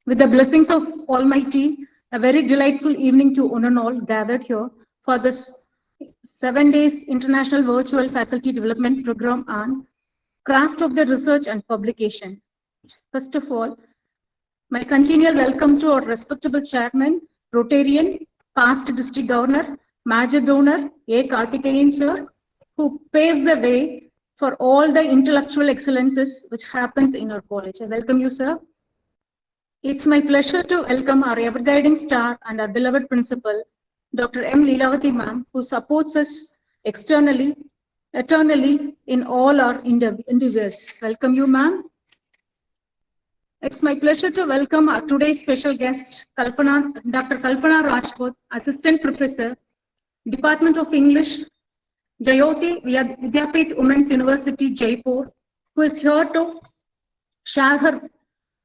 With the blessings of Almighty, a very delightful evening to one and all gathered here for this 7 days International Virtual Faculty Development Program on Craft of the Research and Publication. First of all, my congenial welcome to our respectable chairman, Rotarian, past district governor, major donor, A. Karthikeyan sir, who paves the way for all the intellectual excellences which happens in our college. I welcome you, sir. It's my pleasure to welcome our ever-guiding star and our beloved principal, Dr. M. Leelavati ma'am, who supports us externally, eternally in all our endeavors. Welcome you, ma'am. It's my pleasure to welcome our today's special guest, Dr. Kalpana Rajput, Assistant Professor, Department of English, Jayoti Vidyapith Women's University, Jaipur, who is here to share her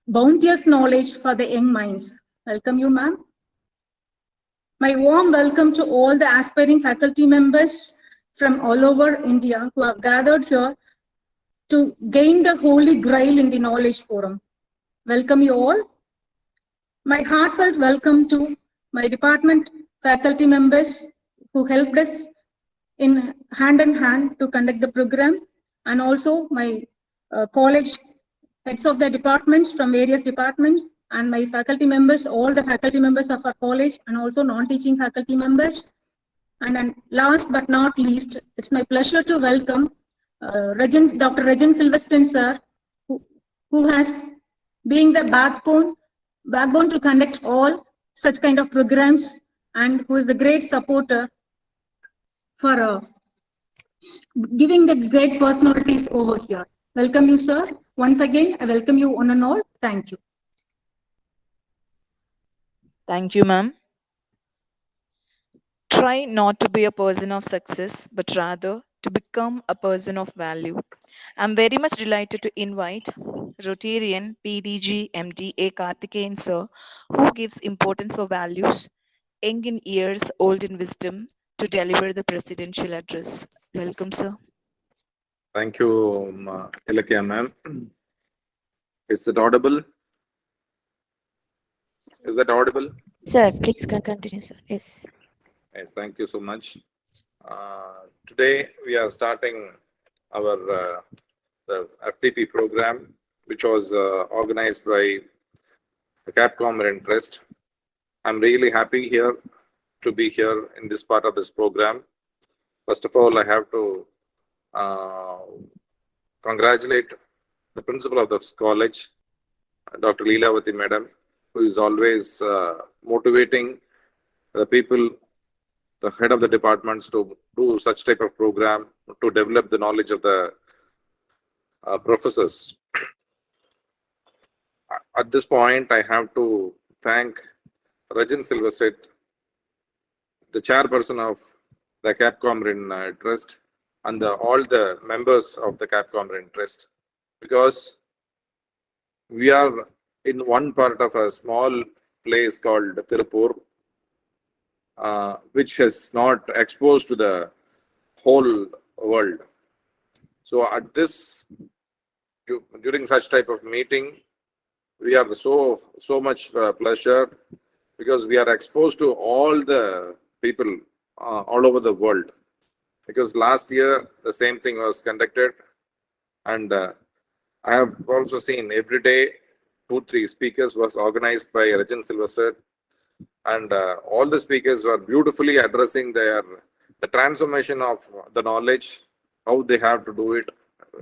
bounteous knowledge for the young minds. Welcome you, ma'am. My warm welcome to all the aspiring faculty members from all over India who have gathered here to gain the holy grail in the knowledge forum. Welcome you all. My heartfelt welcome to my department faculty members who helped us in hand to conduct the program, and also my college heads of the departments from various departments, and my faculty members, all the faculty members of our college, and also non-teaching faculty members. And then last but not least, it's my pleasure to welcome Dr. Regin Silverstone sir, who has been the backbone to conduct all such kind of programs, and who is the great supporter for giving the great personalities over here. Welcome you, sir. Once again, I welcome you one and all. Thank you. Thank you, ma'am. Try not to be a person of success, but rather to become a person of value. I'm very much delighted to invite Rotarian PDG MD A. Karthikeyan sir, who gives importance for values, young in years, old in wisdom, to deliver the presidential address. Welcome, sir. Thank you, Ilakya ma'am. Is it audible? Is that audible? Sir, please continue, sir. Yes. Yes, thank you so much. Today we are starting our the FTP program, which was organized by the Capcom Interest. I'm really happy to be here in this part of this program. First of all, I have to congratulate the principal of this college, Dr. Leelavati madam, who is always motivating the people, the head of the departments, to do such type of program to develop the knowledge of the professors. At this point, I have to thank Regin Silverstone, the chairperson of the Capcom Trust, and all the members of the Capcom Trust, because we are in one part of a small place called Tirupur, which is not exposed to the whole world. So at this, during such type of meeting, we are so much pleasure, because we are exposed to all the people all over the world. Because last year the same thing was conducted, and I have also seen every day 2-3 speakers was organized by Regin Silverstone, and all the speakers were beautifully addressing the transformation of the knowledge, how they have to do it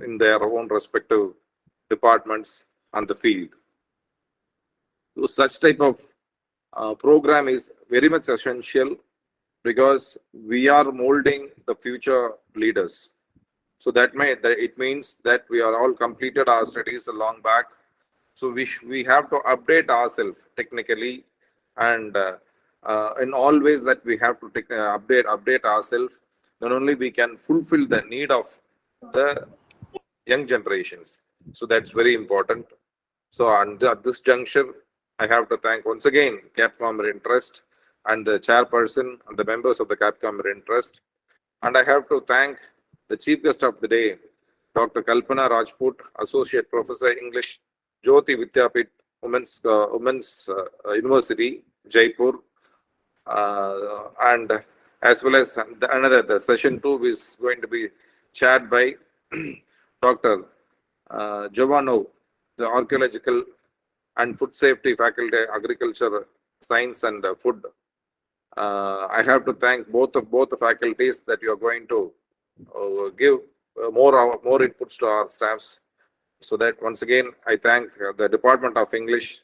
in their own respective departments and the field. So such type of program is very much essential, because we are molding the future leaders. So it means that we are all completed our studies a long back. So we have to update ourselves technically, and in all ways that we have to update ourselves. Then only we can fulfill the need of the young generations. So that's very important. So at this juncture, I have to thank once again Capcom Trust and the chairperson and the members of the Capcom Trust. And I have to thank the chief guest of the day, Dr. Kalpana Rajput, Associate Professor English, Jyoti Vidyapith Women's University, Jaipur, and as well as the session 2 is going to be chaired by Dr. Giovanni, the Archaeological and Food Safety Faculty, Agriculture, Science and Food. I have to thank both the faculties that you are going to give more inputs to our staffs. So that once again, I thank the Department of English,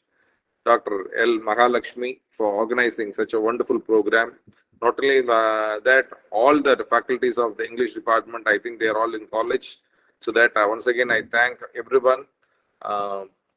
Dr. L. Mahalakshmi, for organizing such a wonderful program. Not only that, all the faculties of the English department, I think they are all in college. So that once again, I thank everyone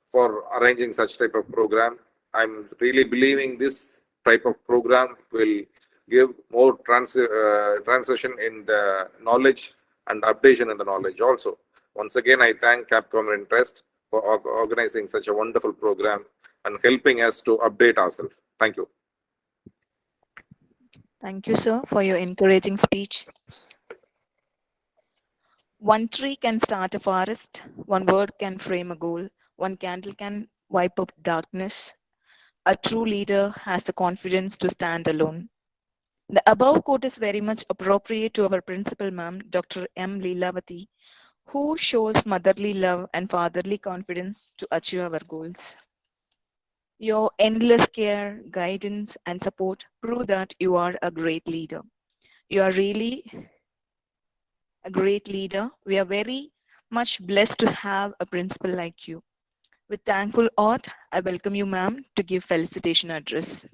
for arranging such type of program. I'm really believing this type of program will give more transition in the knowledge and updation in the knowledge also. Once again, I thank Capcom Interest for organizing such a wonderful program and helping us to update ourselves. Thank you. Thank you, sir, for your encouraging speech. One tree can start a forest, one word can frame a goal, one candle can wipe up darkness. A true leader has the confidence to stand alone. The above quote is very much appropriate to our principal ma'am, Dr. M. Leelavati, who shows motherly love and fatherly confidence to achieve our goals. Your endless care, guidance, and support prove that you are a great leader. You are really a great leader. We are very much blessed to have a principal like you. With thankful heart, I welcome you, ma'am, to give felicitation address.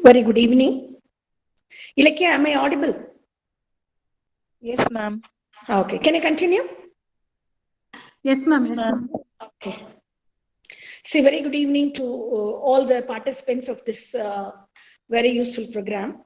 Very good evening. Ilakya, am I audible? Yes, ma'am. Okay, can I continue? Yes, ma'am. Yes, ma'am. Okay. See, very good evening to all the participants of this very useful program.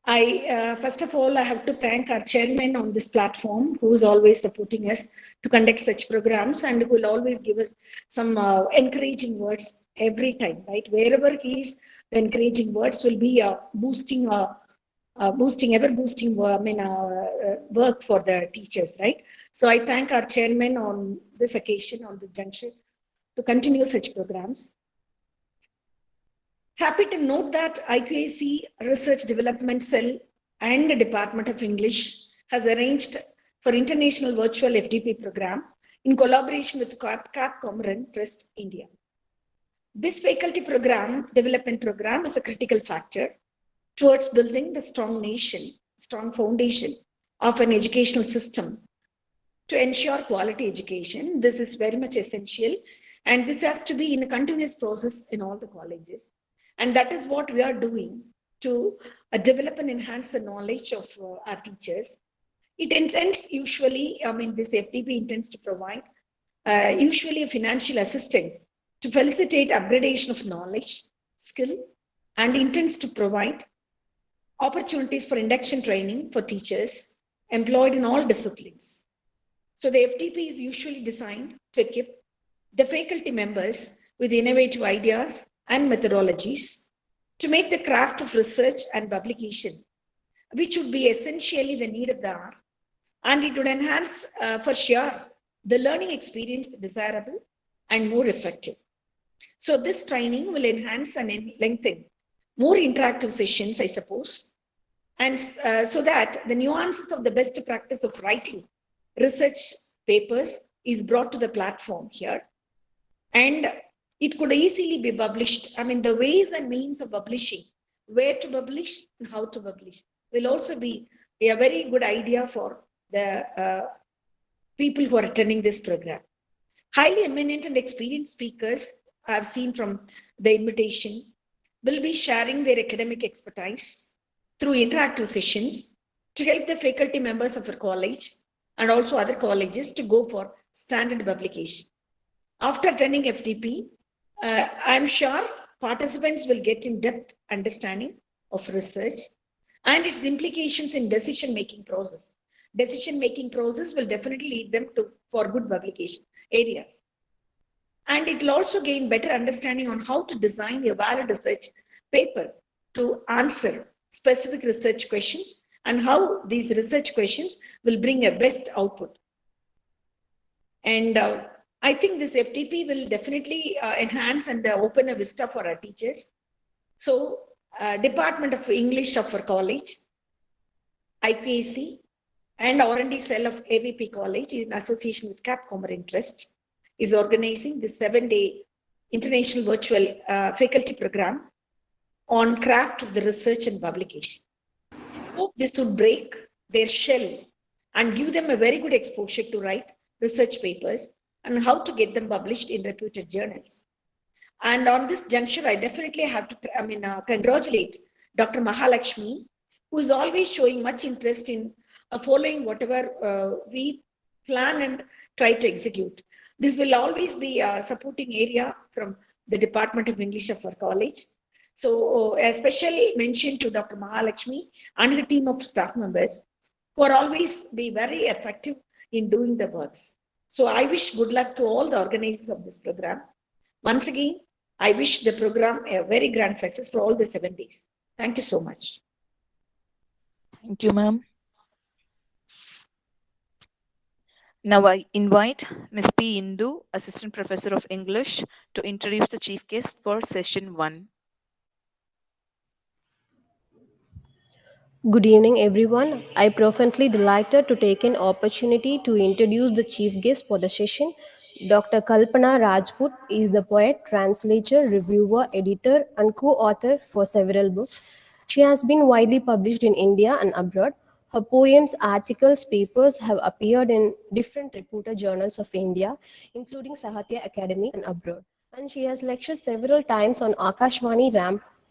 First of all, I have to thank our chairman on this platform, who is always supporting us to conduct such programs and who will always give us some encouraging words every time, right? Wherever he is, the encouraging words will be boosting work for the teachers, right? So I thank our chairman on this occasion, on this junction, to continue such programs. Happy to note that IQAC Research Development Cell and the Department of English has arranged for International Virtual FDP Program in collaboration with Capcom Trust India. This faculty program, development program, is a critical factor towards building the strong foundation of an educational system to ensure quality education. This is very much essential, and this has to be in a continuous process in all the colleges. And that is what we are doing to develop and enhance the knowledge of our teachers. It intends usually, this FDP intends to provide usually a financial assistance to facilitate upgradation of knowledge, skill, and intends to provide opportunities for induction training for teachers employed in all disciplines. So the FDP is usually designed to equip the faculty members with innovative ideas and methodologies to make the craft of research and publication, which would be essentially the need of the hour, and it would enhance for sure the learning experience desirable and more effective. So this training will enhance and lengthen more interactive sessions, I suppose, and so that the nuances of the best practice of writing research papers is brought to the platform here. And it could easily be published. The ways and means of publishing, where to publish and how to publish, will also be a very good idea for the people who are attending this program. Highly eminent and experienced speakers I've seen from the invitation will be sharing their academic expertise through interactive sessions to help the faculty members of our college and also other colleges to go for standard publication. After attending FDP, I'm sure participants will get in-depth understanding of research and its implications in decision-making process. Decision-making process will definitely lead them for good publication areas. And it will also gain better understanding on how to design a valid research paper to answer specific research questions and how these research questions will bring a best output. And I think this FTP will definitely enhance and open a vista for our teachers. So Department of English of our college, IPAC, and R&D cell of AVP College is in association with CAP Common Interest is organizing the 7-day international virtual faculty program on craft of the research and publication. Hope this would break their shell and give them a very good exposure to write research papers and how to get them published in reputed journals. And on this juncture, I definitely have to congratulate Dr. Mahalakshmi, who is always showing much interest in following whatever we plan and try to execute. This will always be a supporting area from the Department of English of our college. So a special mention to Dr. Mahalakshmi and her team of staff members who are always be very effective in doing the works. So I wish good luck to all the organizers of this program. Once again, I wish the program a very grand success for all the 7 days. Thank you so much. Thank you, ma'am. Now I invite Ms. P. Indu, Assistant Professor of English, to introduce the chief guest for session 1. Good evening, everyone. I profoundly delighted to take an opportunity to introduce the chief guest for the session. Dr. Kalpana Rajput is the poet, translator, reviewer, editor, and co-author for several books. She has been widely published in India and abroad. Her poems, articles, papers have appeared in different reputed journals of India, including Sahitya Academy and abroad. And she has lectured several times on Akashvani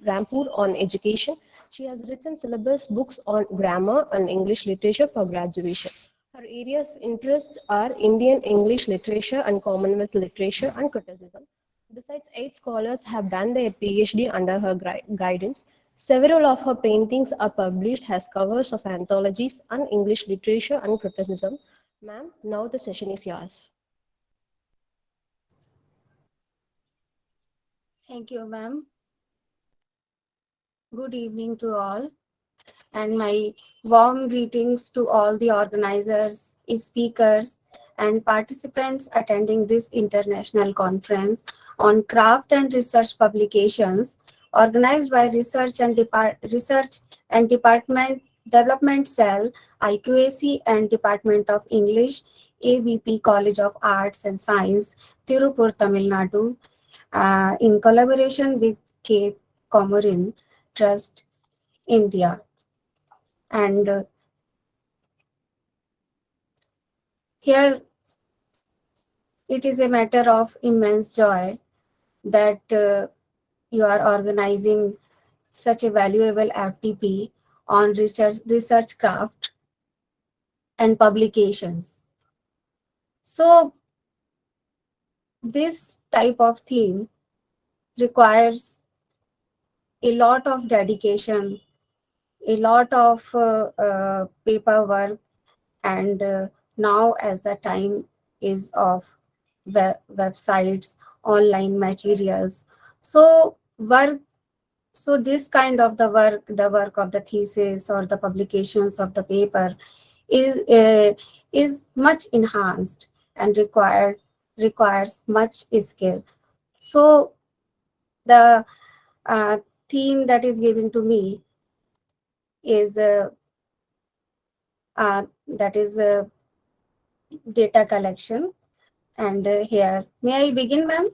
Rampur on education. She has written syllabus books on grammar and English literature for graduation. Her areas of interest are Indian English literature and Commonwealth literature and criticism. Besides, 8 scholars have done their PhD under her guidance. Several of her paintings are published as covers of anthologies on English literature and criticism. Ma'am, now the session is yours. Thank you, ma'am. Good evening to all, and my warm greetings to all the organizers, speakers, and participants attending this international conference on craft and research publications organized by Research and Department Development Cell, IQAC, and Department of English, AVP College of Arts and Science, Tirupur, Tamil Nadu, in collaboration with Cape Comorin Trust, India. And here it is a matter of immense joy that you are organizing such a valuable FTP on research craft and publications. So this type of theme requires a lot of dedication, a lot of paperwork, and now as the time is of websites, online materials, so this kind of the work of the thesis or the publications of the paper is much enhanced and requires much skill. So the theme that is given to me is data collection. And here, may I begin, ma'am?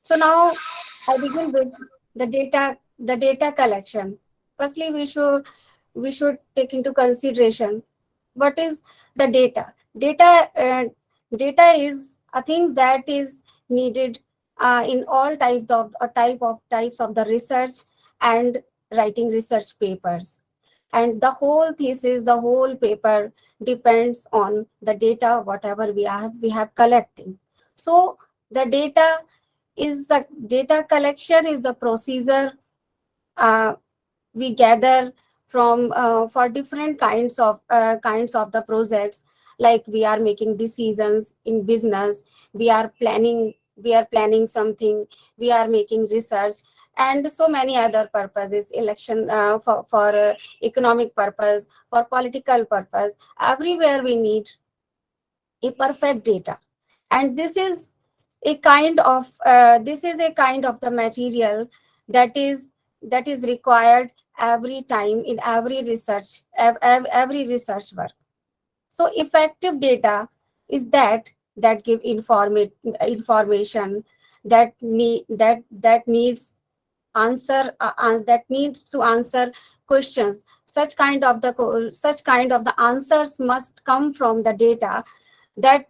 So now I begin with the data collection. Firstly, we should take into consideration what is the data. Data is a thing that is needed in all types of the research and writing research papers. And the whole thesis, the whole paper depends on the data, whatever we have collecting. So the data collection is the procedure we gather from for different kinds of the projects, like we are making decisions in business, we are planning something, we are making research, and so many other purposes, election, for economic purpose, for political purpose. Everywhere we need a perfect data, and this is a kind of the material that is required every time in every research work. So effective data is that give information that needs that needs to answer questions. Such kind of the answers must come from the data that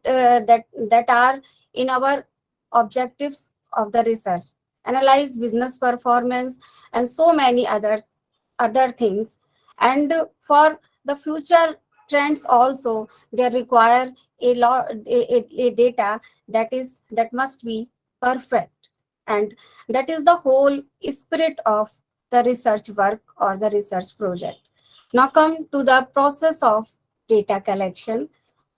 are in our objectives of the research, analyze business performance, and so many other things. And for the future trends also, they require a data that must be perfect, and that is the whole spirit of the research work or the research project. Now come to the process of data collection.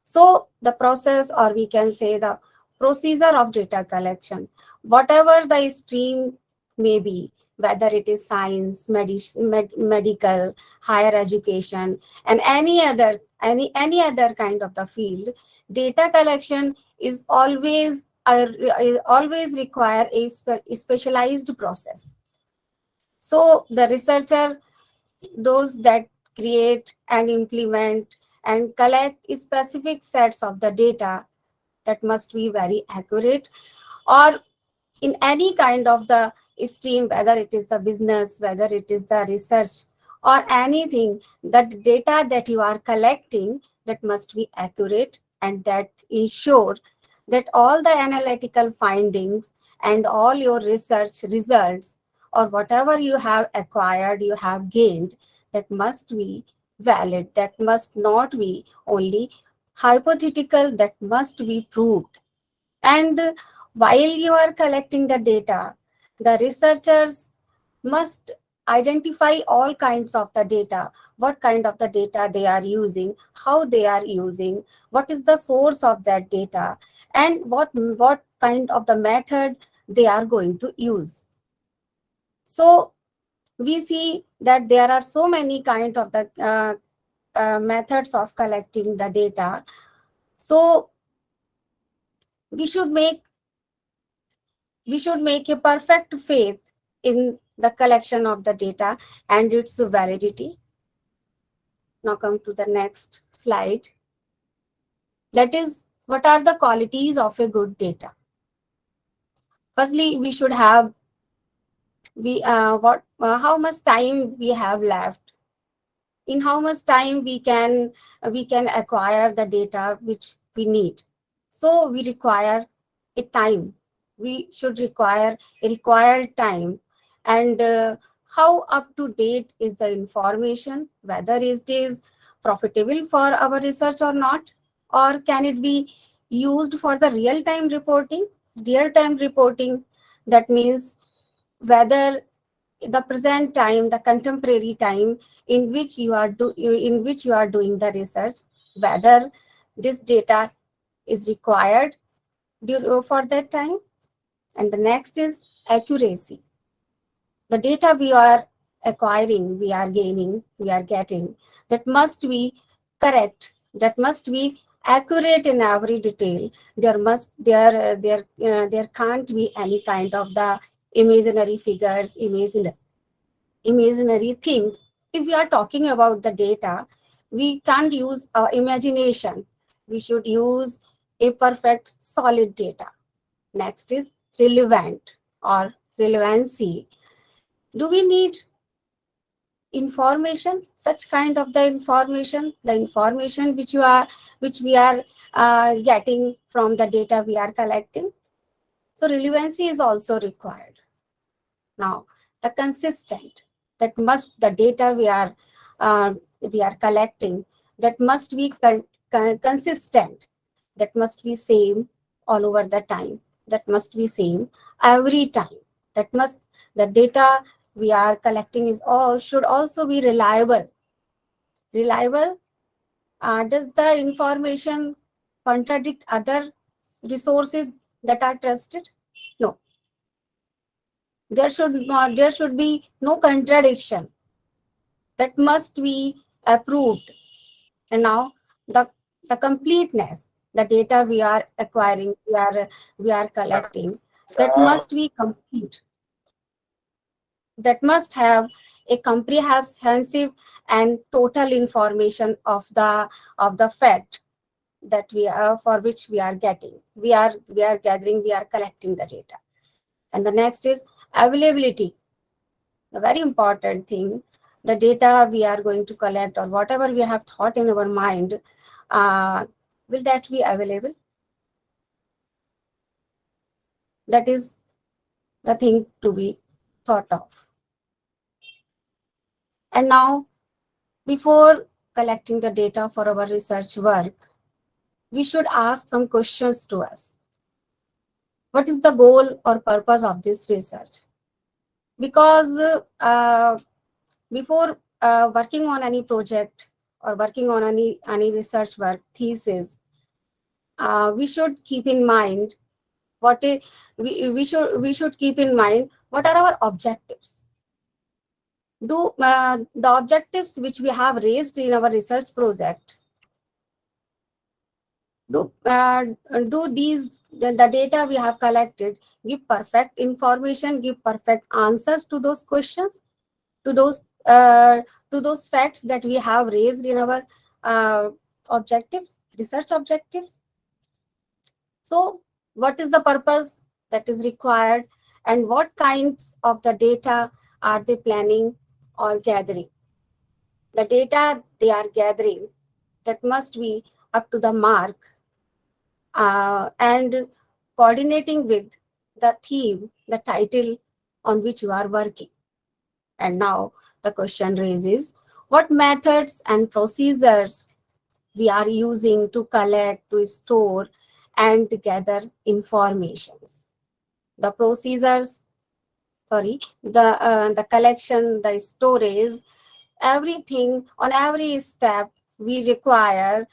So the process, or we can say the procedure of data collection, whatever the stream may be, whether it is science, medical, higher education, and any other kind of the field, data collection is always require a specialized process. So the researcher, those that create and implement and collect specific sets of the data that must be very accurate, or in any kind of the stream, whether it is the business, whether it is the research, or anything, that data that you are collecting, that must be accurate, and that ensure that all the analytical findings and all your research results, or whatever you have acquired, you have gained, that must be valid, that must not be only hypothetical, that must be proved. And while you are collecting the data, the researchers must identify all kinds of the data, what kind of the data they are using, how they are using, what is the source of that data, and what kind of the method they are going to use. So we see that there are so many kind of the methods of collecting the data. So we should make a perfect faith in the collection of the data and its validity. Now come to the next slide. That is, what are the qualities of a good data? Firstly, we should have how much time we have left, in how much time we can acquire the data which we need. So we require a time. We should require a required time, and how up to date is the information, whether it is profitable for our research or not, or can it be used for the real-time reporting. Real-time reporting, that means whether the present time, the contemporary time in which you are doing the research, whether this data is required for that time. And the next is accuracy. The data we are acquiring, we are gaining, we are getting, that must be correct, that must be accurate in every detail. There can't be any kind of the imaginary figures, imaginary things. If we are talking about the data, we can't use our imagination. We should use a perfect solid data. Next is relevant or relevancy. Do we need information, such kind of the information which we are getting from the data we are collecting? So relevancy is also required. Now, the consistent, that must, the data we are collecting, that must be consistent, that must be same all over the time, that must be same every time, that must, the data we are collecting is all should also be reliable does the information contradict other resources that are trusted? No. There should be no contradiction. That must be approved. And now the completeness, the data we are acquiring, we are collecting, that must be complete. That must have a comprehensive and total information of the fact that we are, for which we are getting. We are gathering, we are collecting the data. And the next is availability. The very important thing, the data we are going to collect or whatever we have thought in our mind, will that be available? That is the thing to be thought of. And now, before collecting the data for our research work, we should ask some questions to us. What is the goal or purpose of this research? Because before working on any project or working on any research work, thesis, we should keep in mind we should keep in mind what are our objectives. Do the objectives which we have raised in our research project, do the data we have collected give perfect information, give perfect answers to those questions, to those facts that we have raised in our objectives, research objectives? So what is the purpose that is required, and what kinds of the data are they planning or gathering? The data they are gathering, that must be up to the mark and coordinating with the theme, the title on which you are working. And now the question raises, what methods and procedures we are using to collect, to store, and to gather informations. The procedures, the collection, the storage, everything, on every step, we require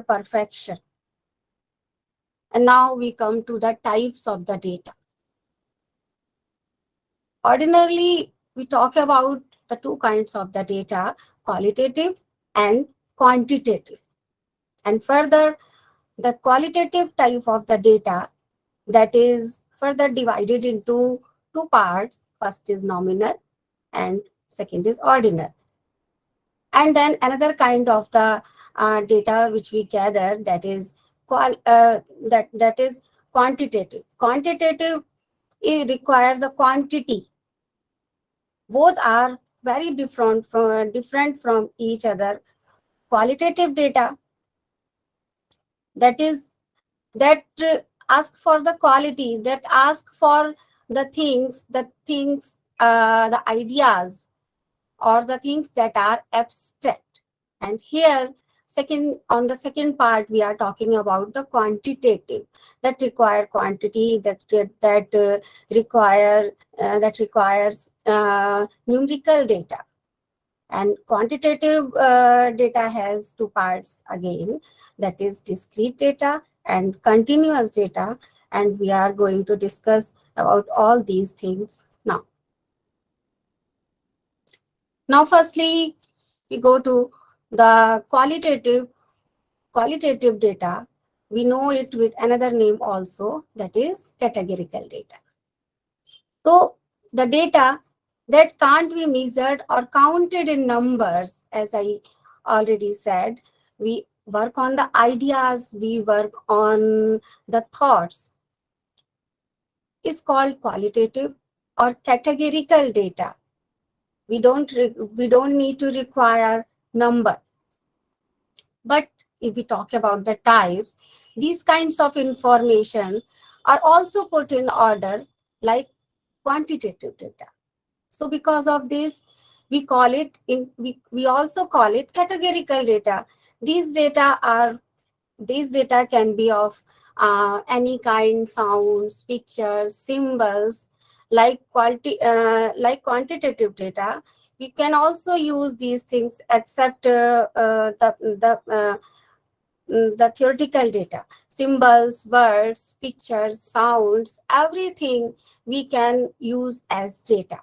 perfection. And now we come to the types of the data. Ordinarily, we talk about the two kinds of the data, qualitative and quantitative. And further, the qualitative type of the data, that is further divided into two parts. First is nominal and second is ordinal. And then another kind of the data which we gather, that is that is quantitative. Quantitative, it requires the quantity. Both are very different from each other. Qualitative data, that ask for the quality, that ask for the things, the ideas, or the things that are abstract. And here, on the second part, we are talking about the quantitative, that require quantity, that requires numerical data. And quantitative data has two parts again, that is discrete data and continuous data. And we are going to discuss about all these things now. Now, firstly, we go to the qualitative data. We know it with another name also, that is categorical data. So the data that can't be measured or counted in numbers, as I already said, we work on the ideas, we work on the thoughts, is called qualitative or categorical data. We don't need to require number. But if we talk about the types, these kinds of information are also put in order like quantitative data. So because of this, we also call it categorical data. These data can be of any kind, sounds, pictures, symbols. Like quantitative data, We can also use these things except the theoretical data, symbols, words, pictures, sounds, everything we can use as data.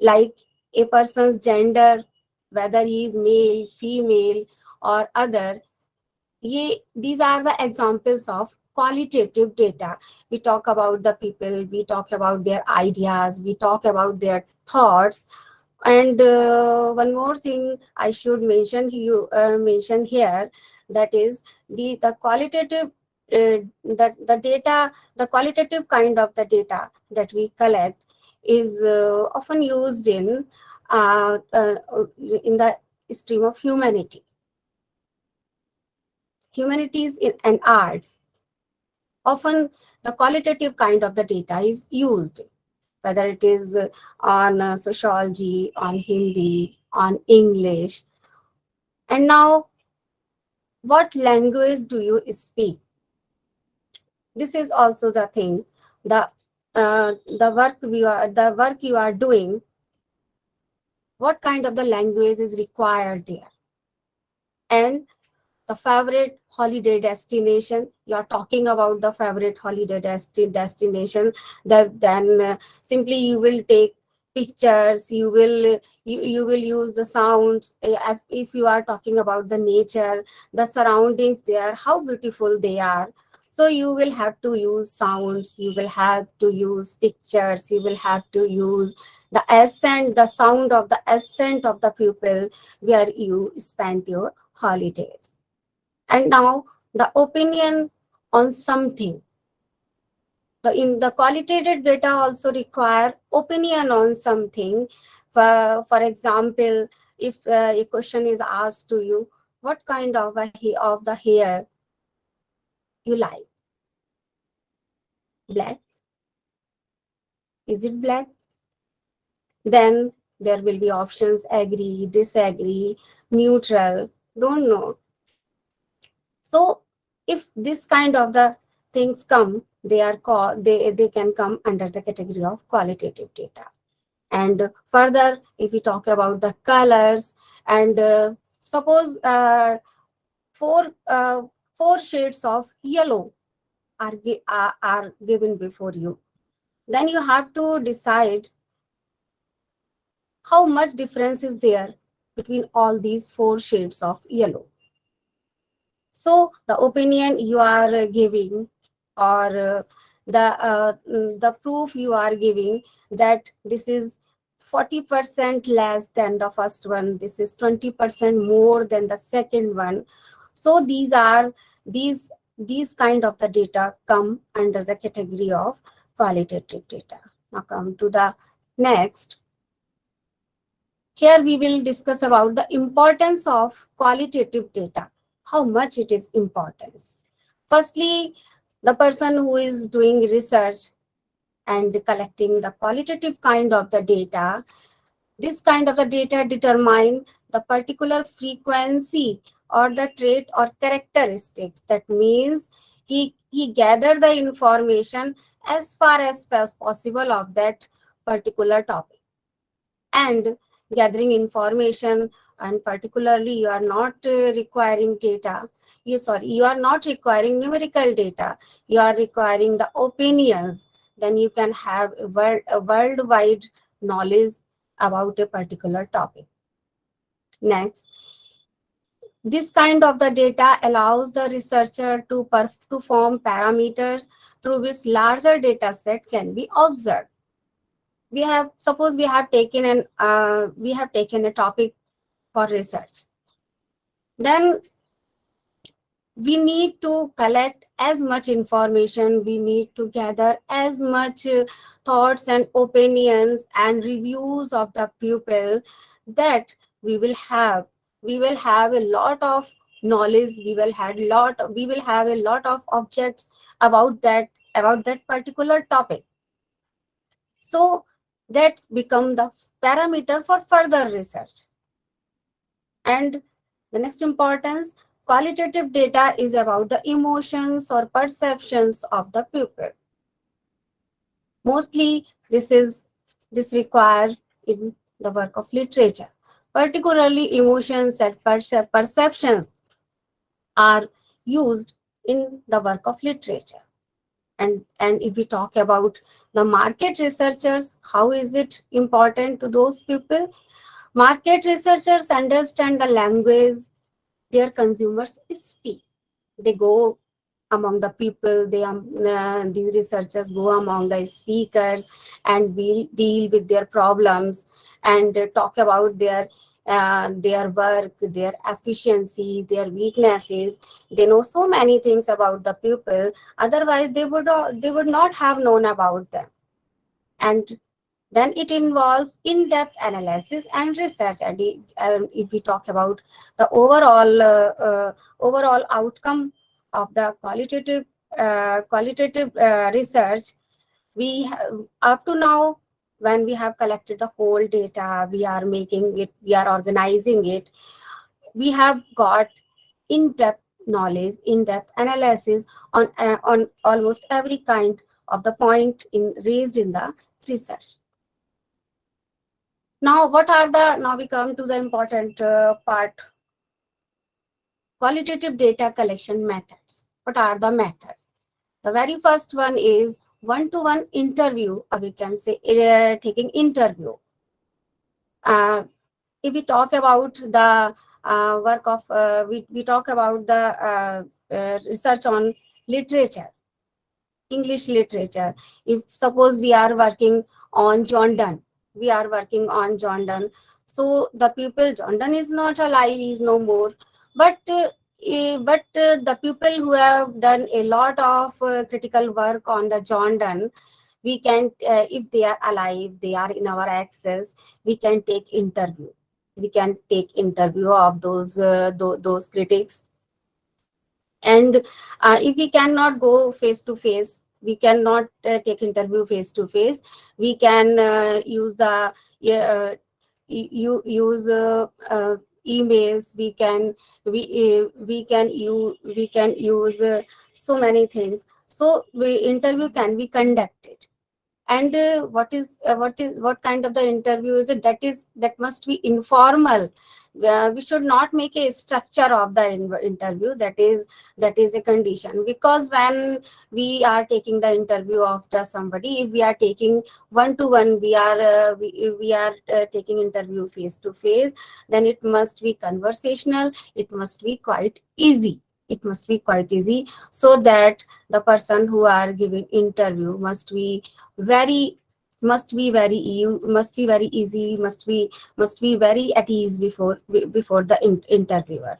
Like a person's gender, whether he is male, female, or other. These are the examples of qualitative data. We talk about the people, we talk about their ideas, we talk about their thoughts. And one more thing I should mention here, that is the qualitative the qualitative kind of the data that we collect is often used uh, uh, in the stream of humanities and arts. Often the qualitative kind of the data is used, whether it is on sociology, on Hindi, on English. And now, what language do you speak? This is also the thing. The work you are doing, what kind of the language is required there? And the favorite holiday destination, you're talking about the favorite holiday destination, then simply you will take pictures, you will use the sounds. If you are talking about the nature, the surroundings there, how beautiful they are, so you will have to use sounds, you will have to use pictures, you will have to use the accent, the sound of the accent of the people where you spent your holidays. And now the opinion on something. In the qualitative data also require opinion on something. For example, if a question is asked to you, what kind of of the hair you like? Black? Is it black? Then there will be options: agree, disagree, neutral, don't know. So if this kind of the things come, they are called, they can come under the category of qualitative data. And further, if we talk about the colors, and suppose four shades of yellow are given before you, then you have to decide how much difference is there between all these four shades of yellow. So the opinion you are giving, or the proof you are giving, that this is 40% less than the first one, this is 20% more than the second one. So these kind of the data come under the category of qualitative data. Now come to the next. Here we will discuss about the importance of qualitative data, how much it is important. Firstly, the person who is doing research and collecting the qualitative kind of the data, this kind of the data determine the particular frequency or the trait or characteristics. That means he gather the information as far as possible of that particular topic. And gathering information, and particularly you are not requiring data, you are not requiring numerical data, you are requiring the opinions, then you can have a worldwide knowledge about a particular topic. Next, this kind of the data allows the researcher to form parameters through which larger data set can be observed. Suppose we have taken a topic for research, then we need to collect as much information, we need to gather as much thoughts and opinions and reviews of the people, that we will have a lot of knowledge, we will have a lot of objects about that particular topic. So that become the parameter for further research. And the next importance, qualitative data is about the emotions or perceptions of the pupil. Mostly this require in the work of literature. Particularly emotions and perceptions are used in the work of literature. And if we talk about the market researchers, how is it important to those people? Market researchers understand the language their consumers speak. They go among the people, these researchers go among the speakers and will deal with their problems and talk about their work, their efficiency, their weaknesses. They know so many things about the people, otherwise they would not have known about them. And then it involves in-depth analysis and research. And if we talk about the overall outcome of the qualitative research, we have, up to now, when we have collected the whole data, we are making it, we are organizing it, we have got in-depth knowledge, in-depth analysis on almost every kind of the point raised in the research. Now we come to the important part, qualitative data collection methods. What are the methods? The very first one is one-to-one interview, or we can say taking interview. If we talk about the work of, we talk about the research on literature, English literature. If suppose we are working on John Donne, so the people, John Donne is not alive, he is no more, but the people who have done a lot of critical work on the John Donne, we can, if they are alive, they are in our access, we can take interview. We can take interview of those critics. And if we cannot go face to face, we cannot take interview face to face, we can use the use emails. We can use so many things. So interview can be conducted. And what kind of the interview is it? That must be informal. We should not make a structure of the interview. That is a condition, because when we are taking the interview of somebody, if we are taking one to one, we are taking interview face to face, then it must be conversational. It must be quite easy. So that the person who are giving interview must be very easy, must be very at ease before the interviewer.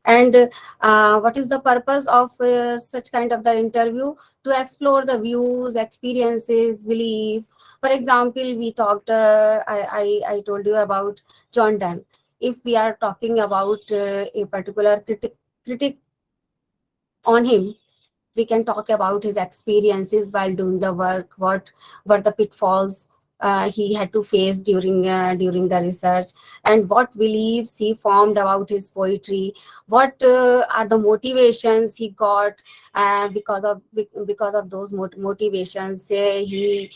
And what is the purpose of such kind of the interview? To explore the views, experiences, belief. For example, we talked, I told you about John Donne. If we are talking about a particular critic on him, we can talk about his experiences while doing the work, what were the pitfalls he had to face during the research, and what beliefs he formed about his poetry, what are the motivations he got because of those motivations. He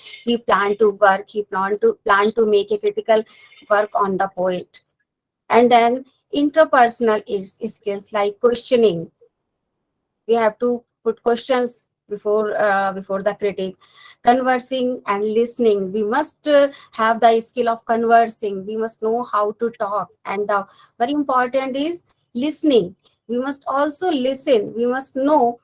planned to work, he planned to make a critical work on the poet. And then interpersonal skills like questioning. We have to put questions before the critic. Conversing and listening. We must have the skill of conversing. We must know how to talk. And very important is listening. We must also listen. We must know,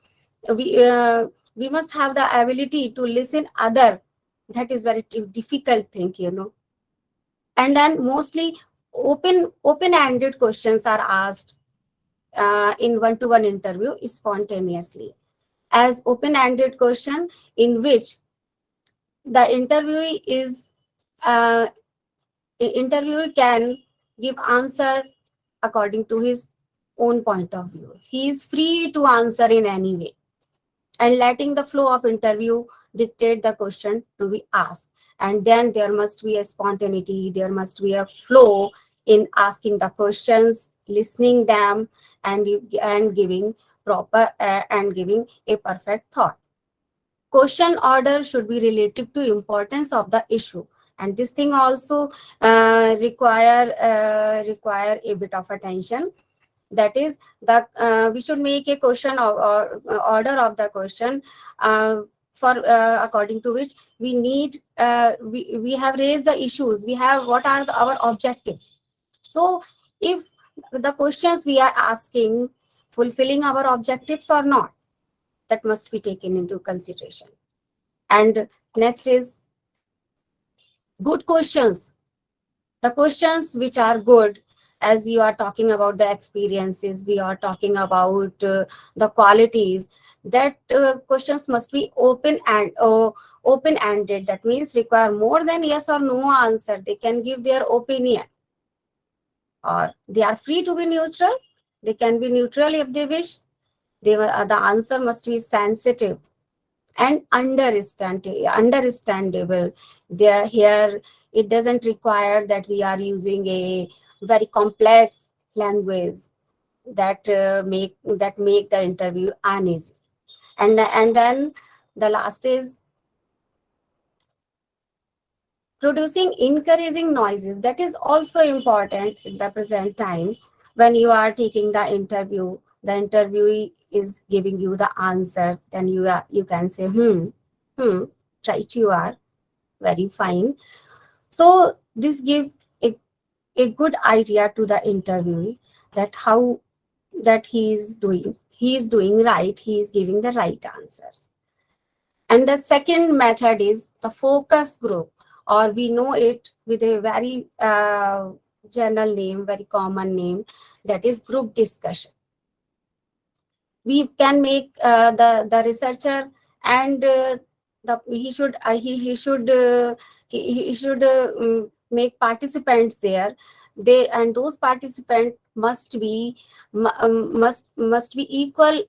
we must have the ability to listen other. That is very difficult thing, And then mostly open-ended questions are asked in one-to-one interview spontaneously, as open-ended question in which the interviewee can give answer according to his own point of views. He is free to answer in any way, and letting the flow of interview dictate the question to be asked. And then there must be a spontaneity, there must be a flow in asking the questions, listening them, and giving proper and giving a perfect thought. Question order should be relative to importance of the issue. And this thing also require a bit of attention. That is, we should make a question or order of the question for according to which we need we have raised the issues, we have what are our objectives. So if the questions we are asking fulfilling our objectives or not, that must be taken into consideration. And next is good questions. The questions which are good, as you are talking about the experiences, we are talking about the qualities, that questions must be open-ended. That means require more than yes or no answer. They can give their opinion, or they are free to be neutral. They can be neutral if they wish. The answer must be sensitive and understandable. There here, it doesn't require that we are using a very complex language that make the interview uneasy. And then the last is producing encouraging noises. That is also important in the present times. When you are taking the interviewee is giving you the answer, then you can say right, you are very fine. So this give a good idea to the interviewee that how that he is doing right, he is giving the right answers. And the second method is the focus group, or we know it with a very general name, very common name, that is group discussion. We can make the researcher and he should make participants there. And those participants must be must be equal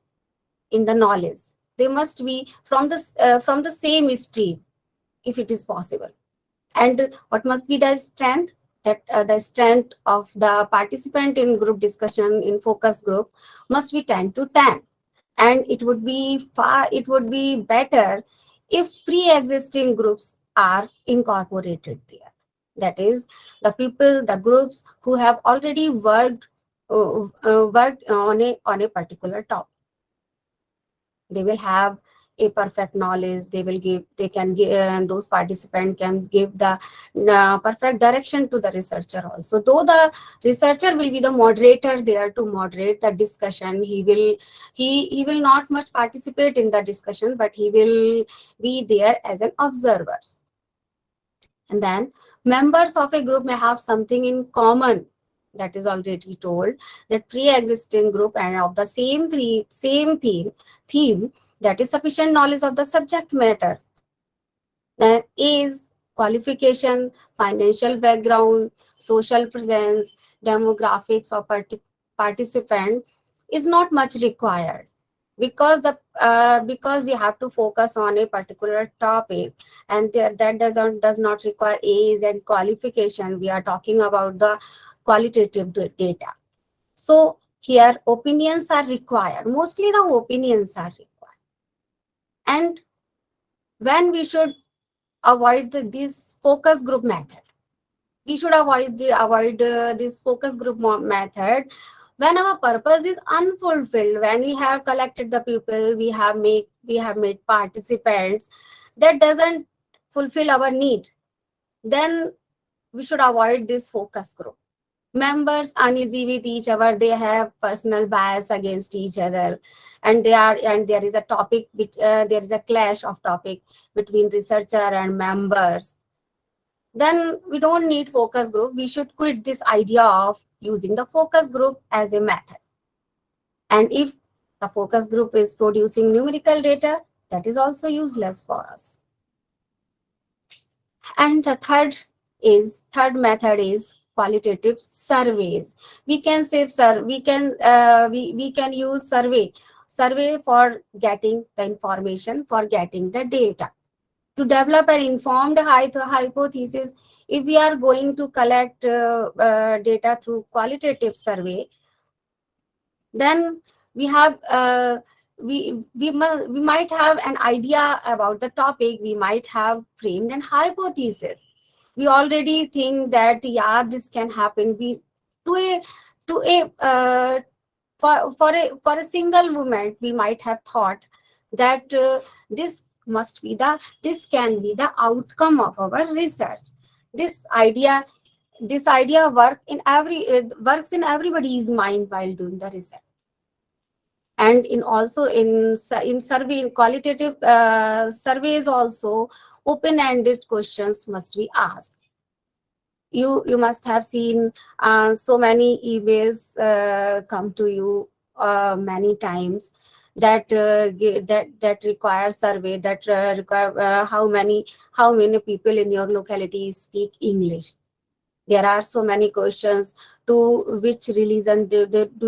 in the knowledge. They must be from the same stream, if it is possible. And what must be the strength? That the strength of the participant in group discussion in focus group must be 10 to 10. And it would be better if pre-existing groups are incorporated there. That is, the groups who have already worked on a particular topic. They will have a perfect knowledge. Those participants can give the perfect direction to the researcher also. Though the researcher will be the moderator there to moderate the discussion, he will not much participate in the discussion, but he will be there as an observer. And then members of a group may have something in common. That is already told, that pre-existing group and of the same theme, that is sufficient knowledge of the subject matter. Then is qualification, financial background, social presence, demographics of participant is not much required, because we have to focus on a particular topic, and that does not require age and qualification. We are talking about the qualitative data. So here opinions are required. Mostly the opinions are required. And when we should avoid this focus group method, we should avoid this focus group method when our purpose is unfulfilled. When we have collected the people, we have made participants, that doesn't fulfill our need, then we should avoid this focus group. Members uneasy with each other, they have personal bias against each other, and there is a there is a clash of topic between researcher and members, then we don't need focus group. We should quit this idea of using the focus group as a method. And if the focus group is producing numerical data, that is also useless for us. And the third method is qualitative surveys. We can say we can use survey for getting the information, for getting the data. To develop an informed hypothesis, if we are going to collect data through qualitative survey, then we might have an idea about the topic. We might have framed an hypothesis. we already think that yeah, this can happen. We to a for a single moment we might have thought that this can be the outcome of our research. This idea works in everybody's mind while doing the research. And in also in survey, in qualitative surveys also, open-ended questions must be asked. You must have seen so many emails come to you many times that that require survey, that require how many people in your locality speak English. There are so many questions: to which religion do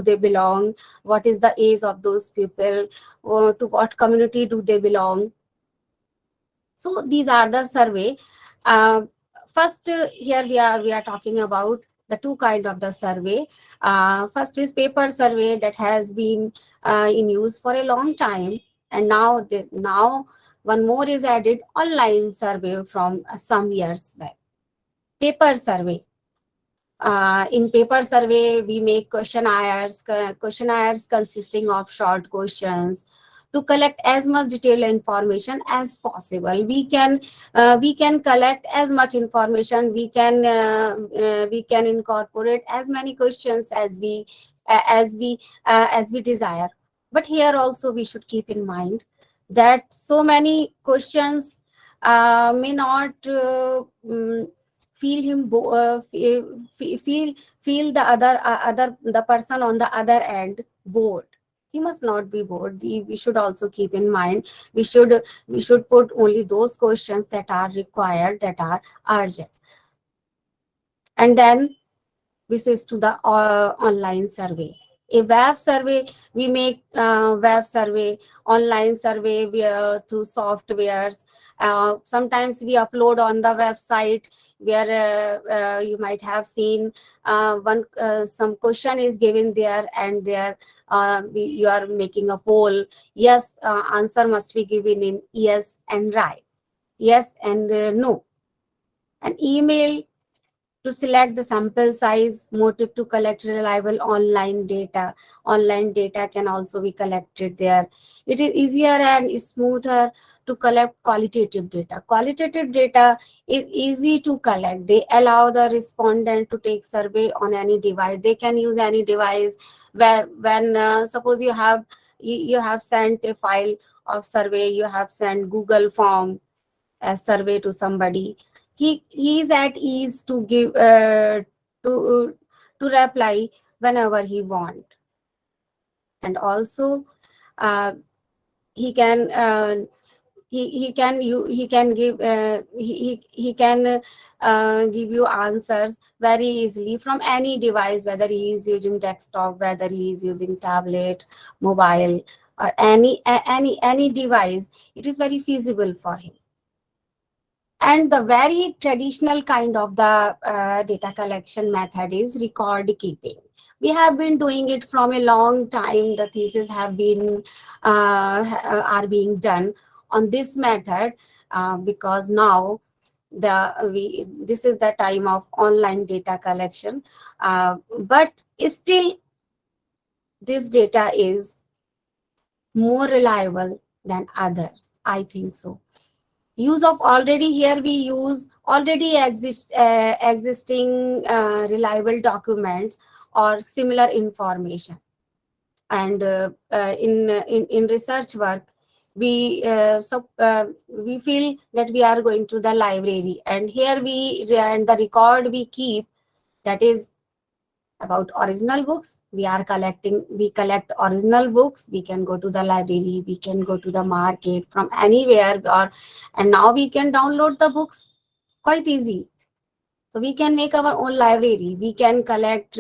they belong, what is the age of those people, or to what community do they belong. So these are the survey. uh, First, here we are talking about the two kind of the survey. First is paper survey that has been in use for a long time, and now one more is added, online survey from some years back. Paper survey. In paper survey, we make questionnaires consisting of short questions to collect as much detailed information as possible. We can collect as much information. We can incorporate as many questions as we desire. But here also we should keep in mind that so many questions may not feel him feel the person on the other end bored. He must not be bored. We should also keep in mind, we should put only those questions that are required, that are urgent. And then we switch to the online survey. A web survey, we make web survey, online survey through softwares. Sometimes we upload on the website where you might have seen some question is given there, and there you are making a poll. Yes, answer must be given in yes and right, yes and no. An email to select the sample size, motive to collect reliable online data. Online data can also be collected there. It is easier and smoother to collect qualitative data. Qualitative data is easy to collect. They allow the respondent to take survey on any device. They can use any device. When suppose you have sent a file of survey, you have sent Google form as survey to somebody, he is at ease to give to reply whenever he want. And also he can he can give he can give you answers very easily from any device, whether he is using desktop, whether he is using tablet, mobile, or any device. It is very feasible for him. And the very traditional kind of the data collection method is record keeping. We have been doing it from a long time. The thesis have been are being done on this method because now this is the time of online data collection. But still, this data is more reliable than other. I think so. Use of already, here we use already existing reliable documents or similar information. And in research work, we feel that we are going to the library, and here and the record we keep, that is about original books. We collect original books. We can go to the library, we can go to the market from anywhere, and now we can download the books quite easy. So we can make our own library. We can collect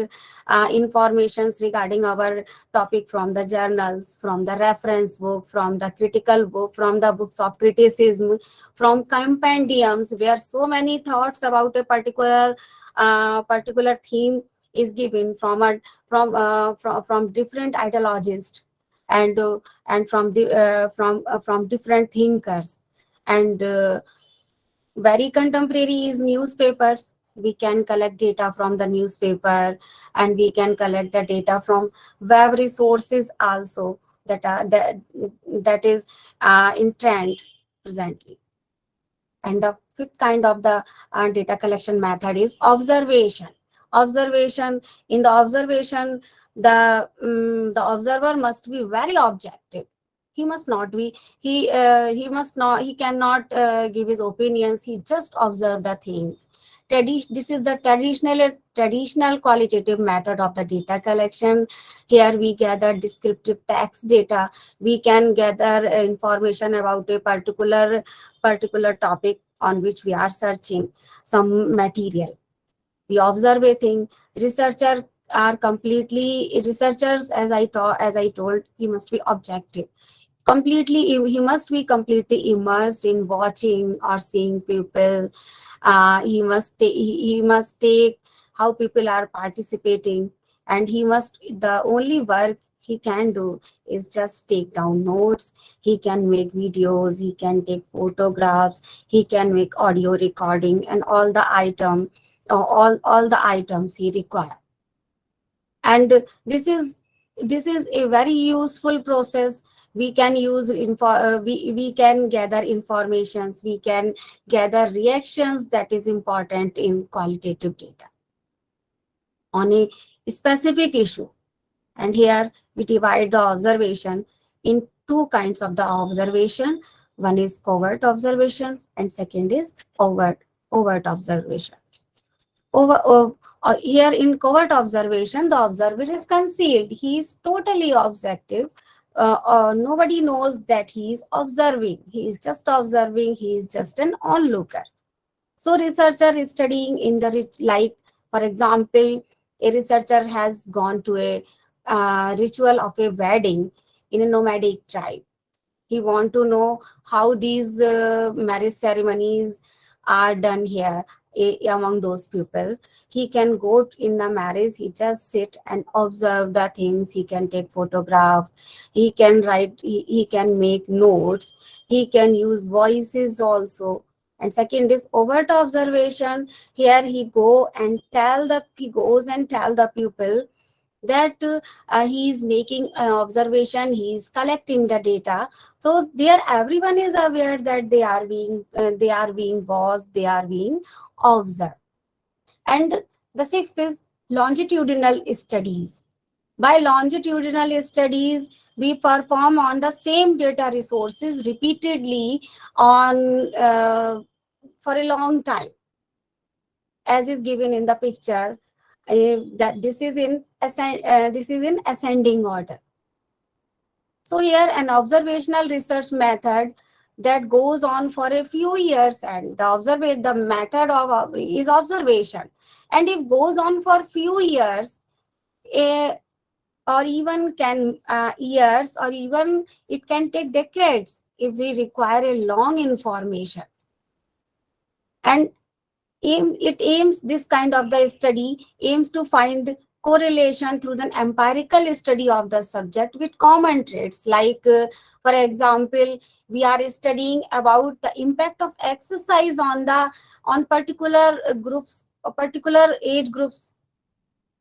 informations regarding our topic from the journals, from the reference book, from the critical book, from the books of criticism, from compendiums, where so many thoughts about a particular theme is given from different ideologists, and from different thinkers. And Very contemporary is newspapers. We can collect data from the newspaper, and we can collect the data from web resources also that is in trend presently. And the fifth kind of the data collection method is observation. Observation, in the observation, the observer must be very objective. He must not be, he cannot give his opinions. He just observe the things. This is the traditional qualitative method of the data collection. Here we gather descriptive text data. We can gather information about a particular topic on which we are searching some material. We observe a thing. Researchers, as I told, he must be objective. He must be completely immersed in watching or seeing people. He must take how people are participating, and the only work he can do is just take down notes. He can make videos, he can take photographs, he can make audio recording, and all the items he require. And this is a very useful process. We can we can gather informations, we can gather reactions that is important in qualitative data on a specific issue. And here we divide the observation in two kinds of the observation. One is covert observation and second is overt observation. Here in covert observation, the observer is concealed. He is totally objective. Nobody knows that he is observing. He is just observing. He is just an onlooker. So researcher is studying in the like, for example, a researcher has gone to a ritual of a wedding in a nomadic tribe. He want to know how these marriage ceremonies are done here among those people. He can go in the marriage, he just sit and observe the things. He can take photograph, he can write, he can make notes, he can use voices also. And second is overt observation. Here he goes and tell the pupil that he is making an observation, he is collecting the data. So there everyone is aware that they are being watched, they are being observed. And the sixth is longitudinal studies. By longitudinal studies, we perform on the same data resources repeatedly on for a long time, as is given in the picture. That this is in ascending order. So here an observational research method that goes on for a few years, and the method of is observation, and it goes on for few years, or even can years, or even it can take decades if we require a long information. And this kind of the study aims to find correlation through the empirical study of the subject with common traits. Like, for example, we are studying about the impact of exercise on particular groups, or particular age groups.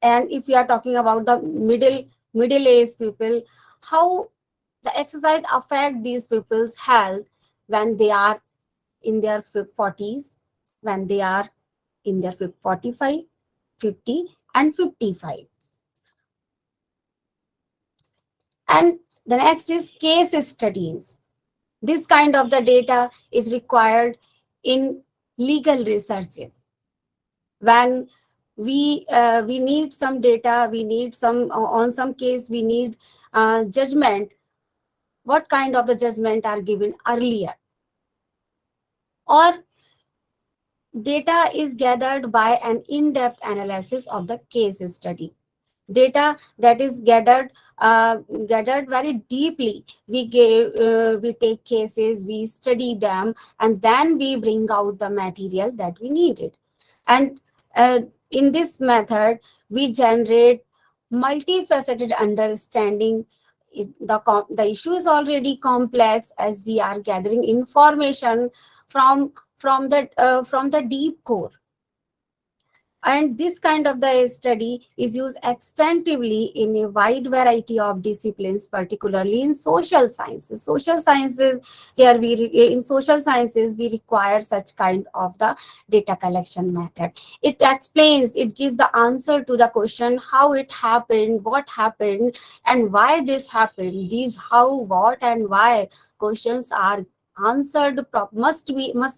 And if we are talking about the middle-aged people, how the exercise affect these people's health when they are in their 40s, when they are in their 45, 50, and 55. And the next is case studies. This kind of the data is required in legal researches. When we need some data, we need some, on some case, we need judgment. What kind of the judgment are given earlier? Or data is gathered by an in-depth analysis of the case study. Data that is gathered very deeply. We take cases, we study them, and then we bring out the material that we needed. And in this method, we generate multifaceted understanding. The issue is already complex, as we are gathering information from from the deep core. And this kind of the study is used extensively in a wide variety of disciplines, particularly in social sciences. In social sciences, we require such kind of the data collection method. It explains, it gives the answer to the question, how it happened, what happened, and why this happened. These how, what, and why questions are answered, must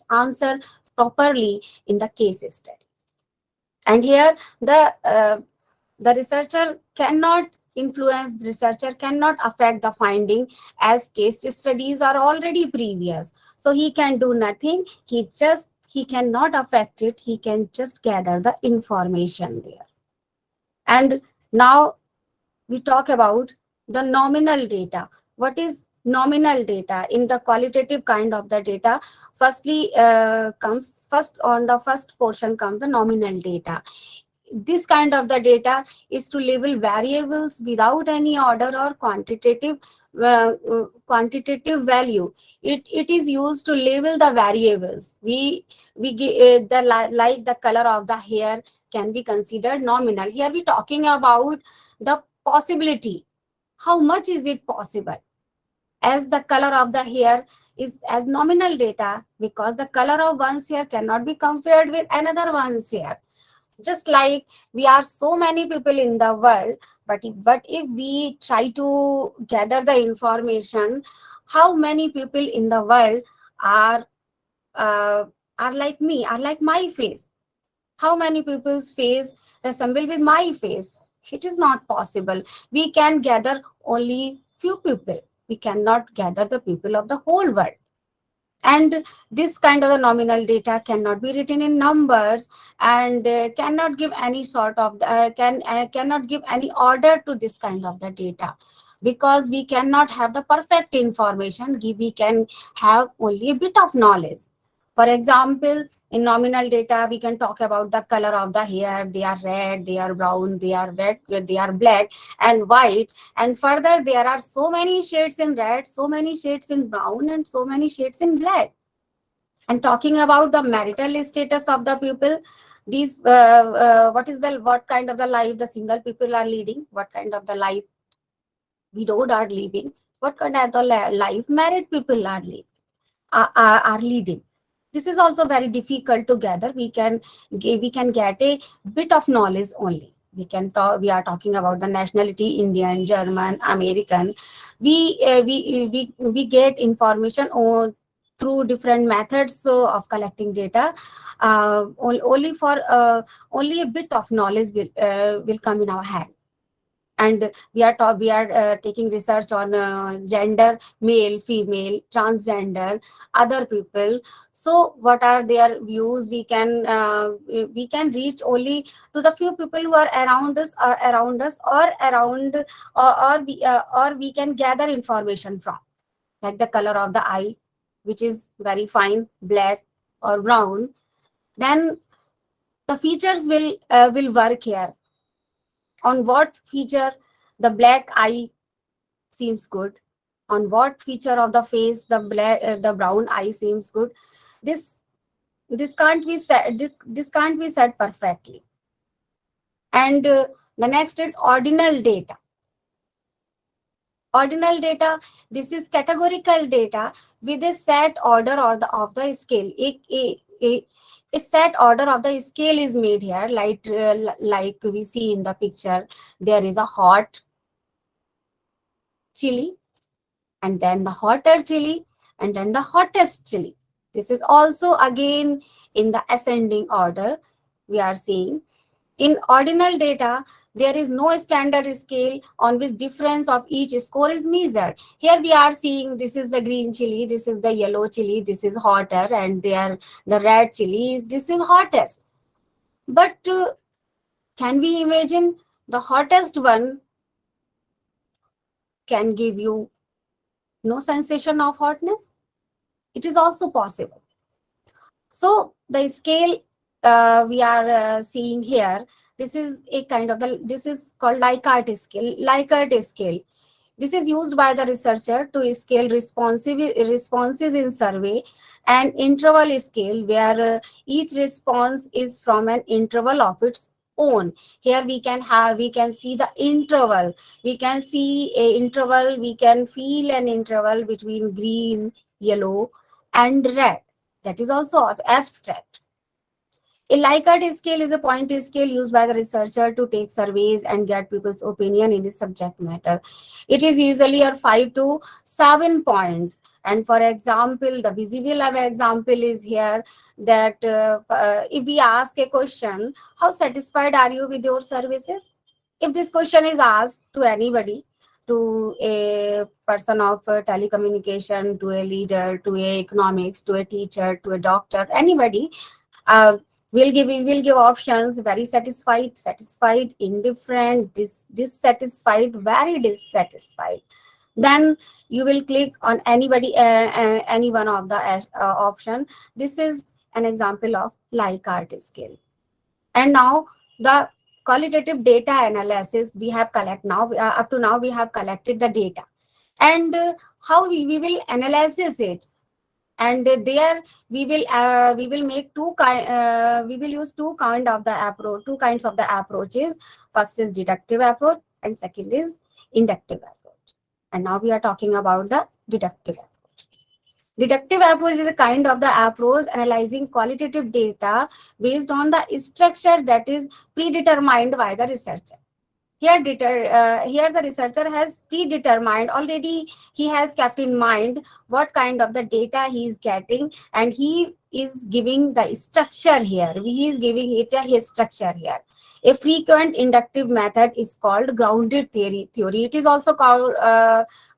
answer properly in the case study. And here the researcher cannot influence, the researcher cannot affect the finding, as case studies are already previous. So he can do nothing. He cannot affect it. He can just gather the information there. And now we talk about the nominal data. What is nominal data? In the qualitative kind of the data, first on the first portion comes the nominal data. This kind of the data is to label variables without any order or quantitative value. It is used to label the variables. Like the color of the hair can be considered nominal. Here we talking about the possibility. How much is it possible? As the color of the hair is as nominal data, because the color of one's hair cannot be compared with another one's hair. Just like we are so many people in the world, but if we try to gather the information, how many people in the world are like me, are like my face? How many people's face resemble with my face? It is not possible. We can gather only few people. We cannot gather the people of the whole world. And this kind of the nominal data cannot be written in numbers, and cannot give any sort of cannot give any order to this kind of the data, because we cannot have the perfect information. We can have only a bit of knowledge. For example, in nominal data, we can talk about the color of the hair. They are red, they are brown, they are black and white. And further, there are so many shades in red, so many shades in brown, and so many shades in black. And talking about the marital status of the people, these what kind of the life the single people are leading, what kind of the life widowed are living, what kind of the life married people are leading. This is also very difficult to gather. We can get a bit of knowledge only. We are talking about the nationality, Indian, German, American. We get information through different methods of collecting data. Only a bit of knowledge will come in our hand. And we are taking research on gender, male, female, transgender, other people. So what are their views? We can reach only to the few people who are around us, or we can gather information from, like the color of the eye, which is very fine, black or brown. Then the features will work here. On what feature the black eye seems good, on what feature of the face the brown eye seems good. This can't be said, this can't be said perfectly. And the next is ordinal data. Ordinal data, this is categorical data with a set order of the scale. A set order of the scale is made here, like we see in the picture. There is a hot chili, and then the hotter chili, and then the hottest chili. This is also again in the ascending order we are seeing. In ordinal data, there is no standard scale on which difference of each score is measured. Here we are seeing this is the green chili, this is the yellow chili, this is hotter, and there the red chili this is hottest. But can we imagine the hottest one can give you no sensation of hotness? It is also possible. So the scale we are seeing here, this is a kind of this is called Likert scale. Likert scale. This is used by the researcher to scale responses in survey and interval scale, where each response is from an interval of its own. Here we can see the interval. We can see a interval. We can feel an interval between green, yellow, and red. That is also abstract. A Likert scale is a point scale used by the researcher to take surveys and get people's opinion in the subject matter. It is usually a 5 to 7 points. And for example, the visible example is here that if we ask a question, how satisfied are you with your services? If this question is asked to anybody, to a person of telecommunication, to a leader, to a economics, to a teacher, to a doctor, anybody, uh, we will give options: very satisfied, satisfied, indifferent, dissatisfied, very dissatisfied. Then you will click on any one of the option. This is an example of Likert scale. And now the qualitative data analysis we have collect now. Up to now we have collected the data, and how we will analyze it. And there we will make we will use two kinds of the approaches. First is deductive approach and second is inductive approach. And now we are talking about the deductive approach. Deductive approach is a kind of the approach analyzing qualitative data based on the structure that is predetermined by the researcher. Here the researcher has predetermined already. He has kept in mind what kind of the data he is getting, and he is giving the structure here. He is giving it a structure here. A frequent inductive method is called grounded theory. It is also called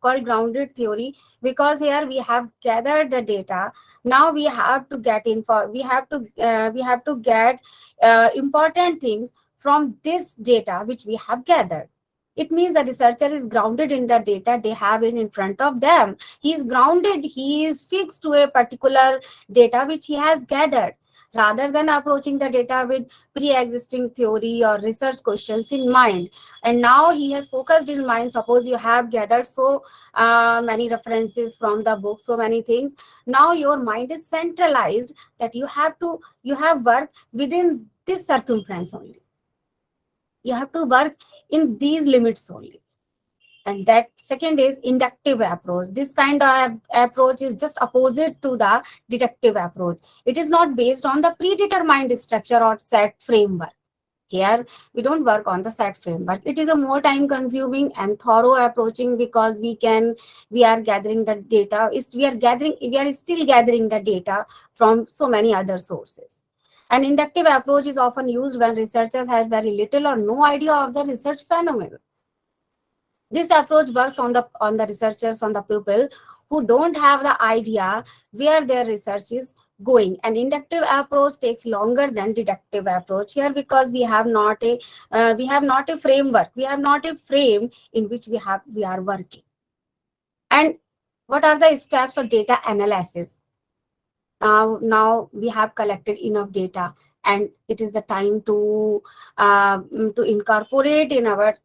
grounded theory because here we have gathered the data. Now we have to get info. We have to get important things from this data which we have gathered. It means the researcher is grounded in the data they have in front of them. He is grounded, he is fixed to a particular data which he has gathered, rather than approaching the data with pre-existing theory or research questions in mind. And now he has focused his mind. Suppose you have gathered so many references from the book, so many things. Now your mind is centralized that you have worked within this circumference only. You have to work in these limits only. And that second is inductive approach. This kind of approach is just opposite to the deductive approach. It is not based on the predetermined structure or set framework. Here we don't work on the set framework. It is a more time consuming and thorough approaching because we are gathering the data. We are still gathering the data from so many other sources. An inductive approach is often used when researchers have very little or no idea of the research phenomenon. This approach works on the researchers, on the people who don't have the idea where their research is going. An inductive approach takes longer than deductive approach here because we have not a framework. We have not a frame in which we are working. And what are the steps of data analysis? Now we have collected enough data, and it is the time to incorporate in our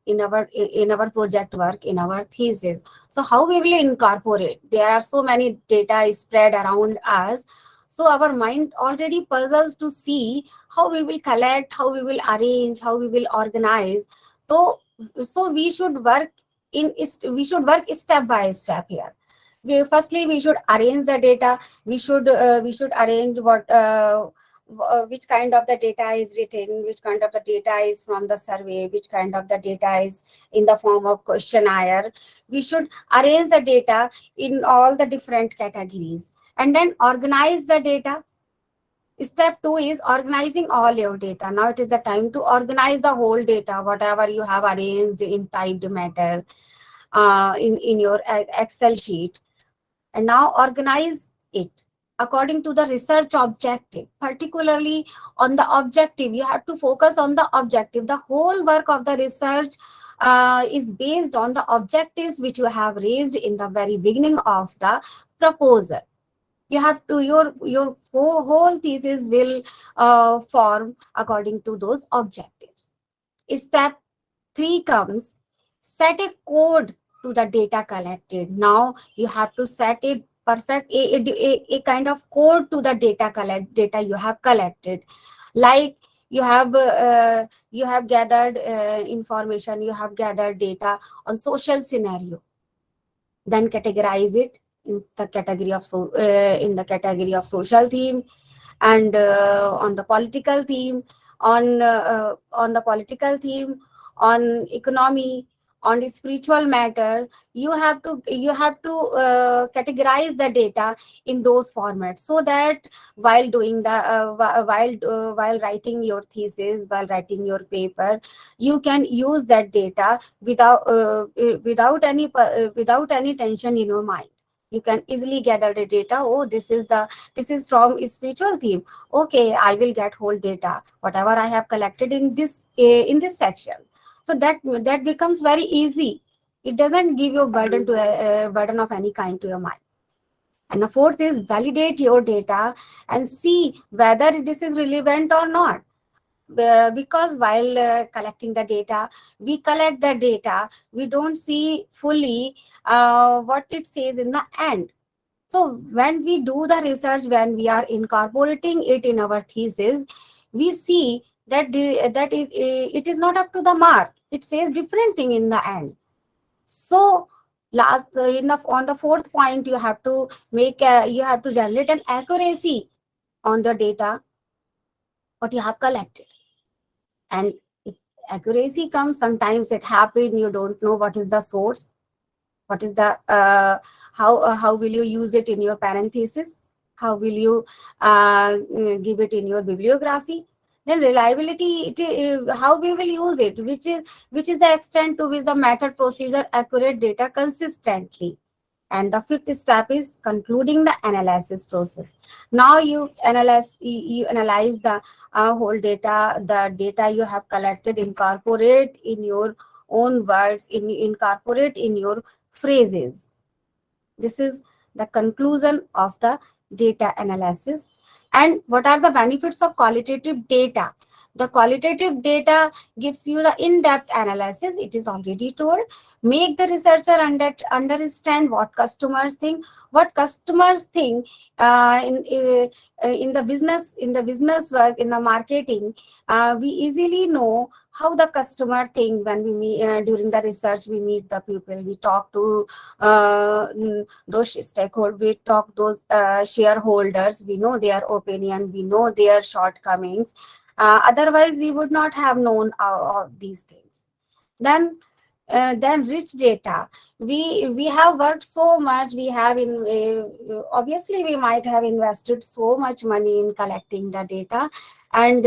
project work, in our thesis. So how we will incorporate? There are so many data spread around us, so our mind already puzzles to see how we will collect, how we will arrange, how we will organize. So we should work step by step here. Firstly, we should arrange the data. We should arrange which kind of the data is written, which kind of the data is from the survey, which kind of the data is in the form of questionnaire. We should arrange the data in all the different categories and then organize the data. Step 2 is organizing all your data. Now it is the time to organize the whole data, whatever you have arranged in typed matter in your Excel sheet. And now organize it according to the research objective. Particularly on the objective, you have to focus on the objective. The whole work of the research is based on the objectives which you have raised in the very beginning of the proposal. You have to, your whole thesis will form according to those objectives. Step 3 comes, set a code to the data collected. Now you have to set a perfect a kind of code to the data you have collected. Like you have gathered information, you have gathered data on social scenario, then categorize it in the category of in the category of social theme, and on the political theme, on the political theme, on economy, on the spiritual matters. You have to categorize the data in those formats, so that while doing the while writing your thesis, while writing your paper, you can use that data without any tension in your mind. You can easily gather the data. Oh, this is from spiritual theme. Okay, I will get whole data, whatever I have collected in this section. So that becomes very easy. It doesn't give you a burden to a burden of any kind to your mind. And the fourth is validate your data and see whether this is relevant or not. Because while collecting the data, we collect the data, we don't see fully what it says in the end. So when we do the research, when we are incorporating it in our thesis, we see that it is not up to the mark. It says different thing in the end. So on the fourth point, you have to generate an accuracy on the data what you have collected. And if accuracy comes, sometimes it happens, you don't know what is the source, what is the how will you use it in your parenthesis, how will you give it in your bibliography. Then reliability, how we will use it, which is the extent to which the method procedure accurate data consistently. And the fifth step is concluding the analysis process. Now you analyze the whole data, the data you have collected, incorporate in your own words, incorporate in your phrases. This is the conclusion of the data analysis. And what are the benefits of qualitative data? The qualitative data gives you the in-depth analysis. It is already told. Make the researcher understand what customers think. What customers think in the business work, in the marketing. We easily know how the customer think when we meet during the research. We meet the people, we talk to those stakeholders, we talk those shareholders, we know their opinion, we know their shortcomings. Otherwise we would not have known all these things. Then rich data, we have worked so much, we have obviously we might have invested so much money in collecting the data, and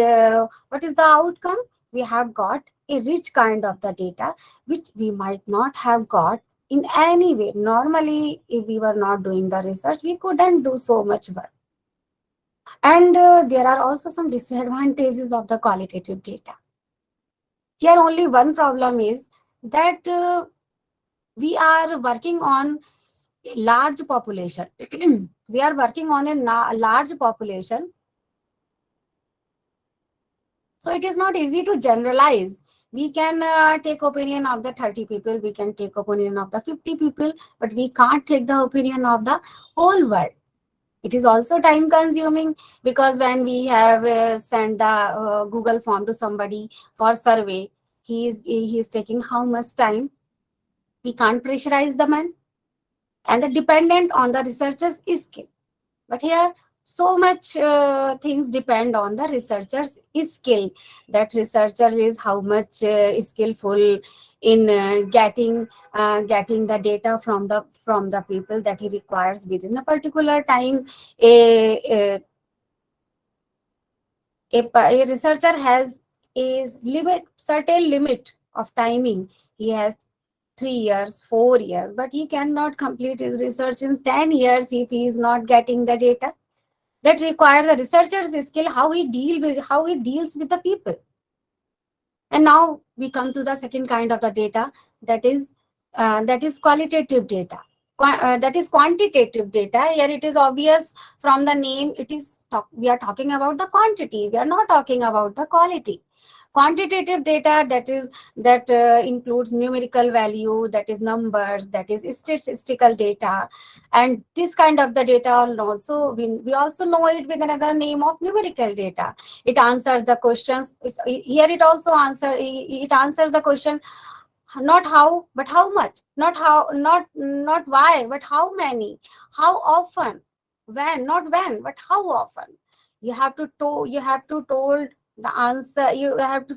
what is the outcome? We have got a rich kind of the data which we might not have got in any way. Normally, if we were not doing the research, we couldn't do so much work. And there are also some disadvantages of the qualitative data. Here only one problem is that we are working on a large population. We are working on a large population. So it is not easy to generalize. We can take opinion of the 30 people, we can take opinion of the 50 people, but we can't take the opinion of the whole world. It is also time consuming, because when we have sent the Google form to somebody for survey, he is taking how much time? We can't pressurize the man, and the dependent on the researcher's skill. But here, so much things depend on the researcher's skill. That researcher is how much skillful in getting the data from the people that he requires within a particular time. A researcher has a certain limit of timing. He has 3 years, 4 years, but he cannot complete his research in 10 years if he is not getting the data. That requires the researcher's skill, how he deals with the people. And now we come to the second kind of the data, that is qualitative data. That is quantitative data. Here it is obvious from the name, we are talking about the quantity, we are not talking about the quality. Quantitative data, that includes numerical value, that is numbers, that is statistical data, and this kind of the data also we also know it with another name of numerical data. It answers the questions. Here it also answers the question, not how but how much, not how, not why but how many, how often, when, not when but how often. You have to told the answer, you have to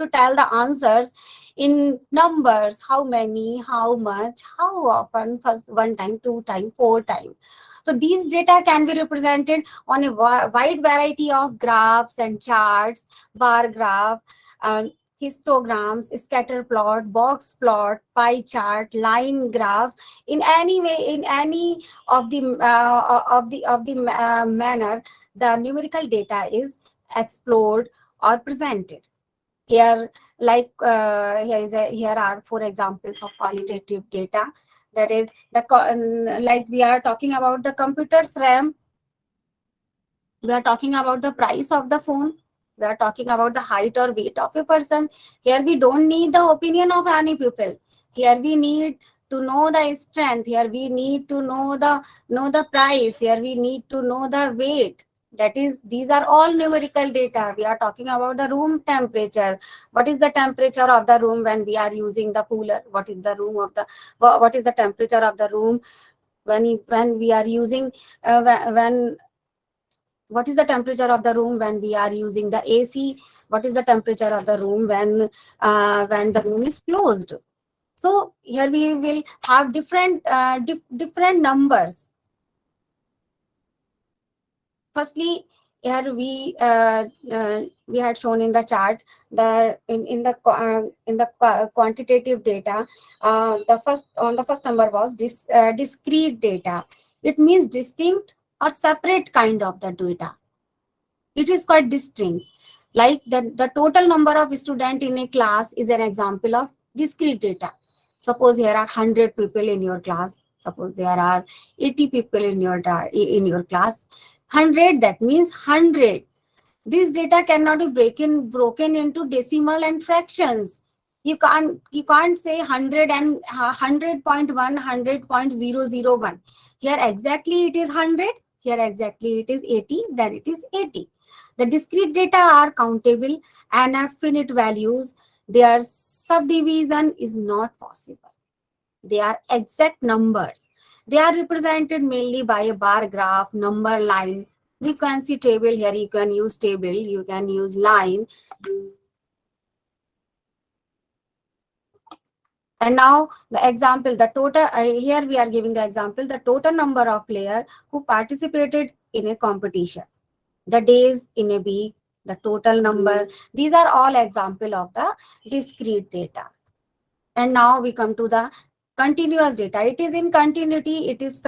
tell the answers in numbers, how many, how much, how often, first one time, two time, four time. So these data can be represented on a wide variety of graphs and charts, bar graph, histograms, scatter plot, box plot, pie chart, line graphs. In any way, in any of the manner, the numerical data is explored or presented. Here, here are four examples of qualitative data. That is like we are talking about the computer's RAM. We are talking about the price of the phone. We are talking about the height or weight of a person. Here we don't need the opinion of any people. Here we need to know the strength. Here we need to know the price. Here we need to know the weight. That is, these are all numerical data. We are talking about the room temperature. What is the temperature of the room when we are using the cooler? What is the temperature of the room when we are using what is the temperature of the room when we are using the AC? What is the temperature of the room when the room is closed? So here we will have different numbers. Firstly, here we had shown in the chart that in the quantitative data, the first number was discrete data. It means distinct or separate kind of the data. It is quite distinct. Like the total number of students in a class is an example of discrete data. Suppose there are 100 people in your class. Suppose there are 80 people in your class. 100, that means 100. This data cannot be broken into decimal and fractions. You can't say 100 and 100.1, 100.001. Here exactly it is 100. Here exactly it is 80. Then it is 80. The discrete data are countable and have finite values. Their subdivision is not possible. They are exact numbers. They are represented mainly by a bar graph, number line, frequency table. Here you can use table, you can use line. And now the example, the total, here we are giving the example, the total number of players who participated in a competition, the days in a week, the total number. These are all example of the discrete data. And now we come to the continuous data. It is in continuity. It is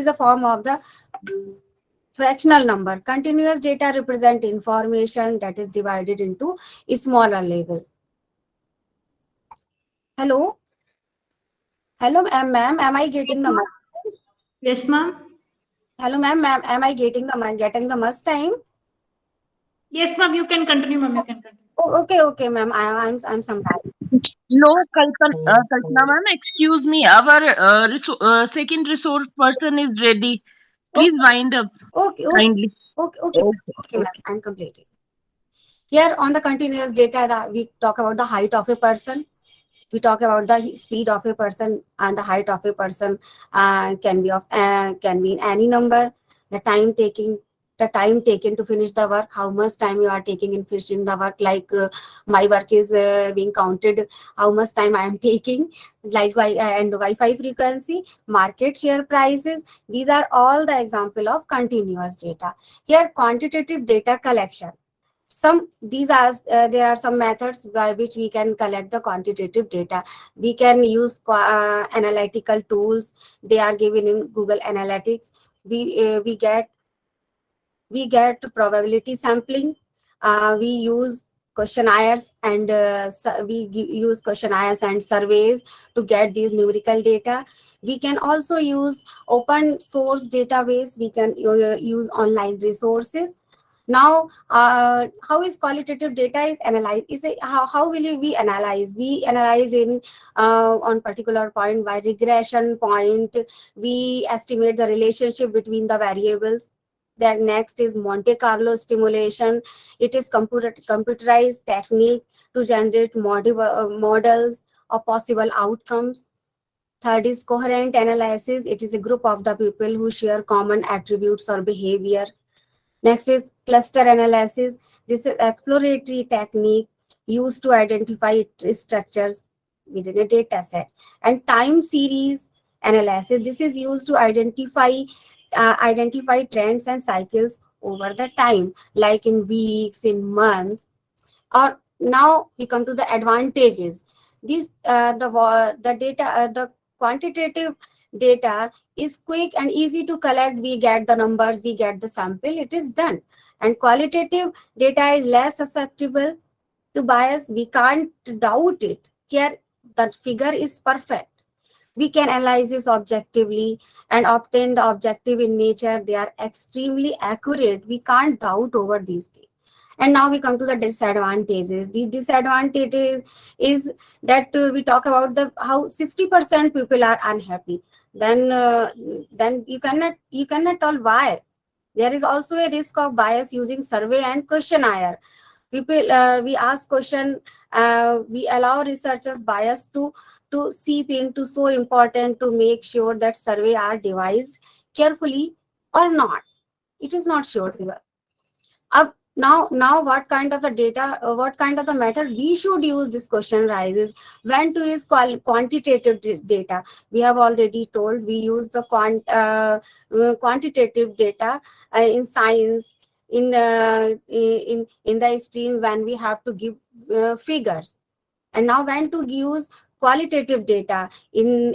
a form of the fractional number. Continuous data represent information that is divided into a smaller level. Hello, ma'am. Am I getting the must? Yes, ma'am. Hello, ma'am. Am I getting the must time? Yes, ma'am. You can continue, ma'am. You can continue. Oh, okay, ma'am. I'm somebody. No, Kalpana ma'am, excuse me. Our second resource person is ready. Please wind up Okay, kindly. okay, ma'am. I'm completed. Here on the continuous data, we talk about the height of a person. We talk about the speed of a person, and the height of a person can be in any number. The time taken to finish the work, how much time you are taking in finishing the work. Like my work is being counted, how much time I am taking. Like and Wi-Fi frequency, market share prices. These are all the example of continuous data. Here, quantitative data collection. There are some methods by which we can collect the quantitative data. We can use analytical tools. They are given in Google Analytics. We get probability sampling. We use questionnaires and use questionnaires and surveys to get these numerical data. We can also use open source database. We can use online resources. Now, how is qualitative data is analyzed? How will we analyze? We analyze in on particular point by regression point. We estimate the relationship between the variables. Then next is Monte Carlo stimulation. It is computerized technique to generate models of possible outcomes. Third is coherent analysis. It is a group of the people who share common attributes or behavior. Next is cluster analysis. This is exploratory technique used to identify structures within a data set. And time series analysis. This is used to identify trends and cycles over the time, like in weeks, in months. Or now we come to the advantages. These the data, the quantitative data is quick and easy to collect. We get the numbers, we get the sample, it is done. And qualitative data is less susceptible to bias. We can't doubt it. Here, the figure is perfect. We can analyze this objectively and obtain the objective in nature. They are extremely accurate. We can't doubt over these things. And now we come to the disadvantages. The disadvantages is that we talk about the how 60% people are unhappy. Then you cannot tell why. There is also a risk of bias using survey and questionnaire. People, we ask question, we allow researchers bias to seep into. So important to make sure that survey are devised carefully or not. It is not sure. Up now what kind of the data, what kind of the method we should use? This question rises. When to use quantitative data? We have already told we use the quantitative data in science, in the stream, when we have to give figures. And now when to use qualitative data in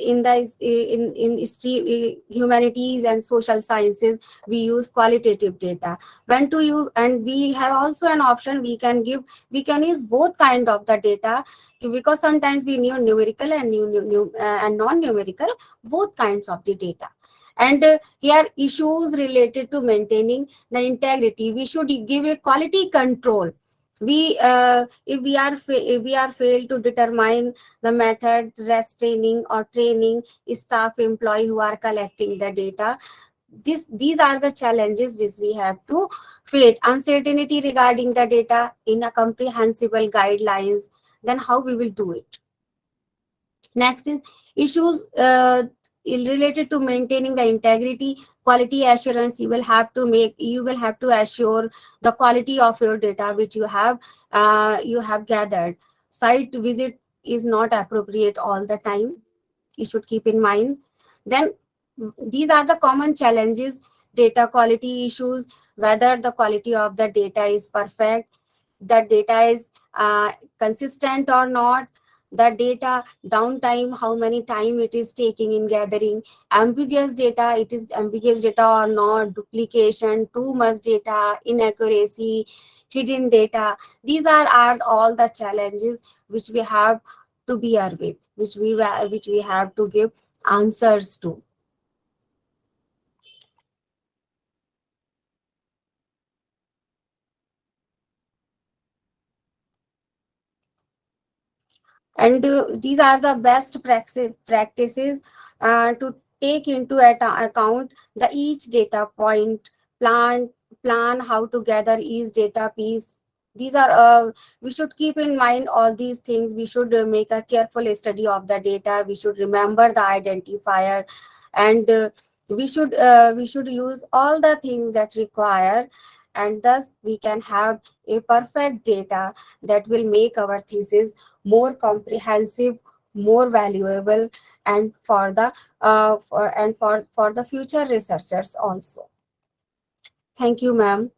humanities and social sciences, we use qualitative data. When to use, and we have also an option, we can use both kind of the data, because sometimes we need numerical and and non-numerical, both kinds of the data. And here issues related to maintaining the integrity. We should give a quality control. If we are failed to determine the methods, restraining or training staff employee who are collecting the data, these are the challenges which we have to face. Uncertainty regarding the data in a comprehensible guidelines, then how we will do it? Next is issues related to maintaining the integrity, quality assurance. You will have to assure the quality of your data which you have gathered. Site visit is not appropriate all the time. You should keep in mind. Then these are the common challenges: data quality issues, whether the quality of the data is perfect, the data is consistent or not, the data downtime, how many time it is taking in gathering, ambiguous data, it is ambiguous data or not, duplication, too much data, inaccuracy, hidden data. These are all the challenges which we have to bear with, which we have to give answers to. And these are the best practices to take into account the each data point, plan how to gather each data piece. These are we should keep in mind all these things. We should make a careful study of the data. We should remember the identifier, and we should use all the things that require, and thus we can have a perfect data that will make our thesis more comprehensive, more valuable, and for the future researchers also. Thank you, ma'am.